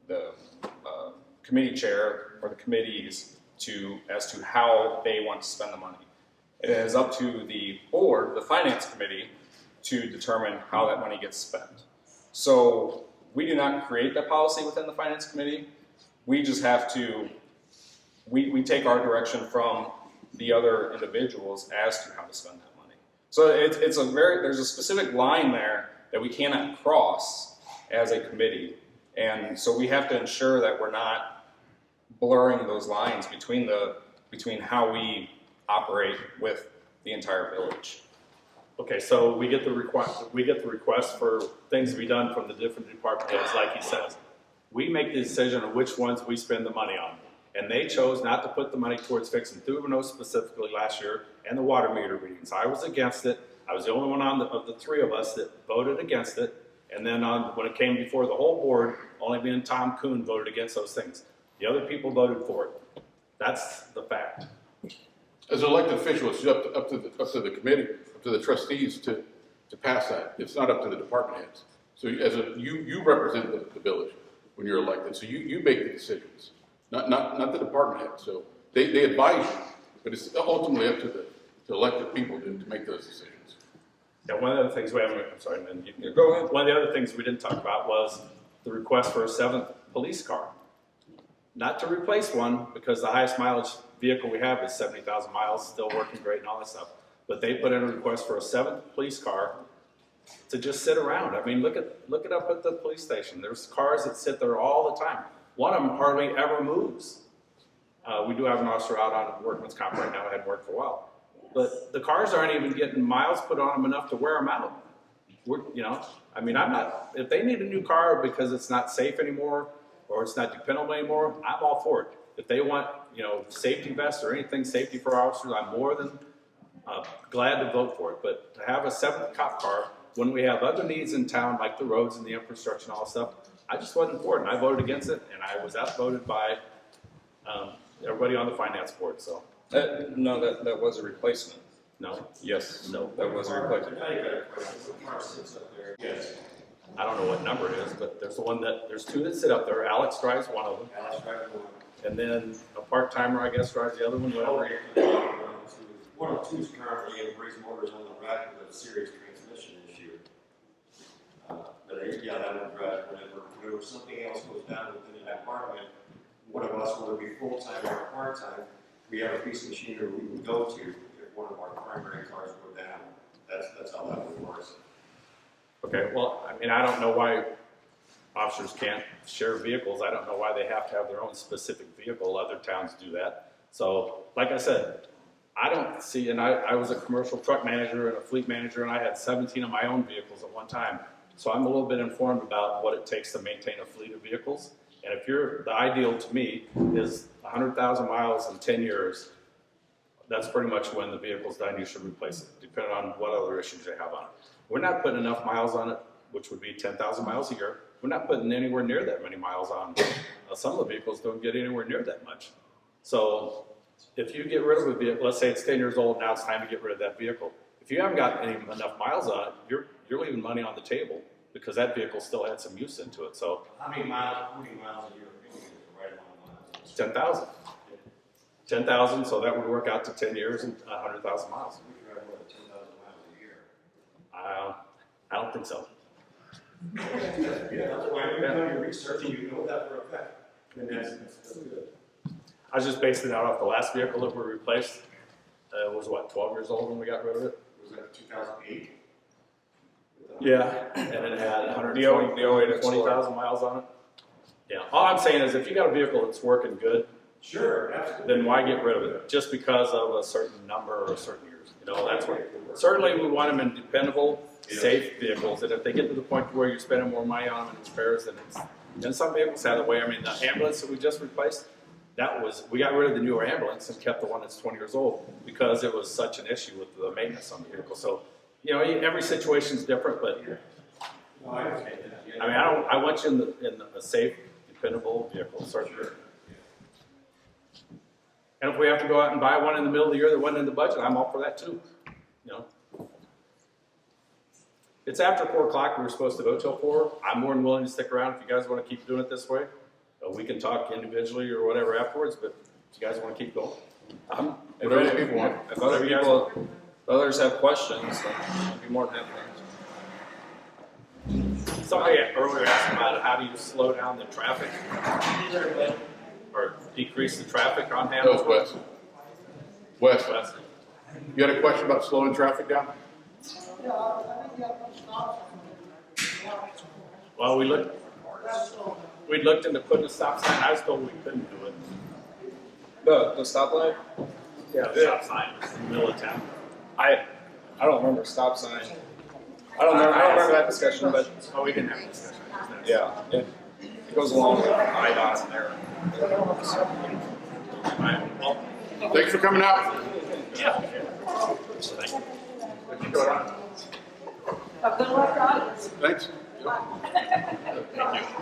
Speaker 1: the committee chair or the committees as to how they want to spend the money. It is up to the board, the finance committee, to determine how that money gets spent. So we do not create that policy within the finance committee. We just have to, we take our direction from the other individuals as to how to spend that money. So there's a specific line there that we cannot cross as a committee. And so we have to ensure that we're not blurring those lines between how we operate with the entire village.
Speaker 2: Okay, so we get the request for things to be done from the different department heads, like he says. We make the decision of which ones we spend the money on. And they chose not to put the money towards fixing Thubino specifically last year and the water meter readings. I was against it. I was the only one of the three of us that voted against it. And then when it came before the whole board, only me and Tom Kuhn voted against those things. The other people voted for it. That's the fact.
Speaker 3: As an elected official, it's up to the committee, up to the trustees to pass that. It's not up to the department heads. So you represent the village when you're elected. So you make the decisions, not the department heads. So they advise you, but it's ultimately up to the elected people to make those decisions.
Speaker 2: Yeah, one of the things we haven't, I'm sorry, man, you
Speaker 1: Go ahead.
Speaker 2: One of the other things we didn't talk about was the request for a 7th police car. Not to replace one, because the highest mileage vehicle we have is 70,000 miles, still working great and all that stuff. But they put in a request for a 7th police car to just sit around. I mean, look it up at the police station. There's cars that sit there all the time. One of them hardly ever moves. We do have an officer out on workman's comp right now. I hadn't worked for a while. But the cars aren't even getting miles put on them enough to wear them out. I mean, if they need a new car because it's not safe anymore or it's not dependable anymore, I'm all for it. If they want, safety vests or anything safety for our officers, I'm more than glad to vote for it. But to have a 7th cop car when we have other needs in town like the roads and the infrastructure and all that stuff, I just wasn't for it. And I voted against it, and I was outvoted by everybody on the finance board. So.
Speaker 1: No, that was a replacement.
Speaker 2: No?
Speaker 1: Yes.
Speaker 2: No.
Speaker 1: That was a replacement.
Speaker 8: Yes.
Speaker 2: I don't know what number it is, but there's there's 2 that sit up there. Alex drives one of them. And then a part-timer, I guess, drives the other one, whatever.
Speaker 13: One of 2's currently in Breeze Motors on the rack with a serious transmission issue. But yeah, that would drive whenever something else goes down within the department, one of us, whether it be full-time or part-time, we have a piece of machinery we can go to if one of our primary cars go down. That's how that would work.
Speaker 2: Okay, well, I mean, I don't know why officers can't share vehicles. I don't know why they have to have their own specific vehicle. Other towns do that. So, like I said, I don't see, and I was a commercial truck manager and a fleet manager, and I had 17 of my own vehicles at one time. So I'm a little bit informed about what it takes to maintain a fleet of vehicles. And if the ideal to me is 100,000 miles in 10 years, that's pretty much when the vehicle's done, you should replace it, depending on what other issues they have on it. We're not putting enough miles on it, which would be 10,000 miles a year. We're not putting anywhere near that many miles on. Some of the vehicles don't get anywhere near that much. So if you get rid of a vehicle, let's say it's 10 years old, now it's time to get rid of that vehicle. If you haven't got enough miles on it, you're leaving money on the table because that vehicle still had some use into it. So
Speaker 13: How many miles a year is the right amount of miles?
Speaker 2: 10,000. 10,000, so that would work out to 10 years and 100,000 miles.
Speaker 13: We drive more than 10,000 miles a year.
Speaker 2: I don't think so.
Speaker 13: Yeah, that's why you've done your research and you know that for a fact. And that's good.
Speaker 2: I was just basing it out off the last vehicle that we replaced. It was what, 12 years old when we got rid of it?
Speaker 13: Was that 2008?
Speaker 2: Yeah, and it had
Speaker 1: The 08
Speaker 2: 20,000 miles on it. Yeah, all I'm saying is if you got a vehicle that's working good,
Speaker 13: Sure, absolutely.
Speaker 2: then why get rid of it? Just because of a certain number or certain years. You know, that's what, certainly we want them in dependable, safe vehicles. And if they get to the point where you're spending more money on them in repairs, then it's, and some vehicles have the way. I mean, the ambulance that we just replaced, we got rid of the newer ambulance and kept the one that's 20 years old because it was such an issue with the maintenance on the vehicle. So, you know, every situation's different, but
Speaker 13: No, I understand that. Yeah.
Speaker 2: I mean, I want you in a safe, dependable vehicle, certainly. And if we have to go out and buy one in the middle of the year that wasn't in the budget, I'm all for that too. You know, it's after 4 o'clock. We were supposed to go till 4. I'm more than willing to stick around if you guys want to keep doing it this way. We can talk individually or whatever afterwards. But if you guys want to keep going, whatever people want.
Speaker 1: If others have questions, then I'd be more than happy to answer.
Speaker 2: Somebody earlier asked about how do you slow down the traffic or decrease the traffic on
Speaker 3: That was
Speaker 2: Hamilton.
Speaker 3: Wes.
Speaker 2: West.
Speaker 3: You had a question about slowing traffic down?
Speaker 2: Well, we looked into putting a stop sign. I was told we couldn't do it.
Speaker 1: The stoplight?
Speaker 2: Yeah, the stop sign in the middle of town.
Speaker 1: I don't remember stop sign. I don't remember that discussion, but
Speaker 2: Oh, we didn't have a discussion.
Speaker 1: yeah, it goes along with IDOT and there.
Speaker 2: Well,
Speaker 3: Thanks for coming out.
Speaker 2: yeah. Thank you. What you doing on?
Speaker 11: Good luck, audience.
Speaker 3: Thanks.
Speaker 2: Thank you.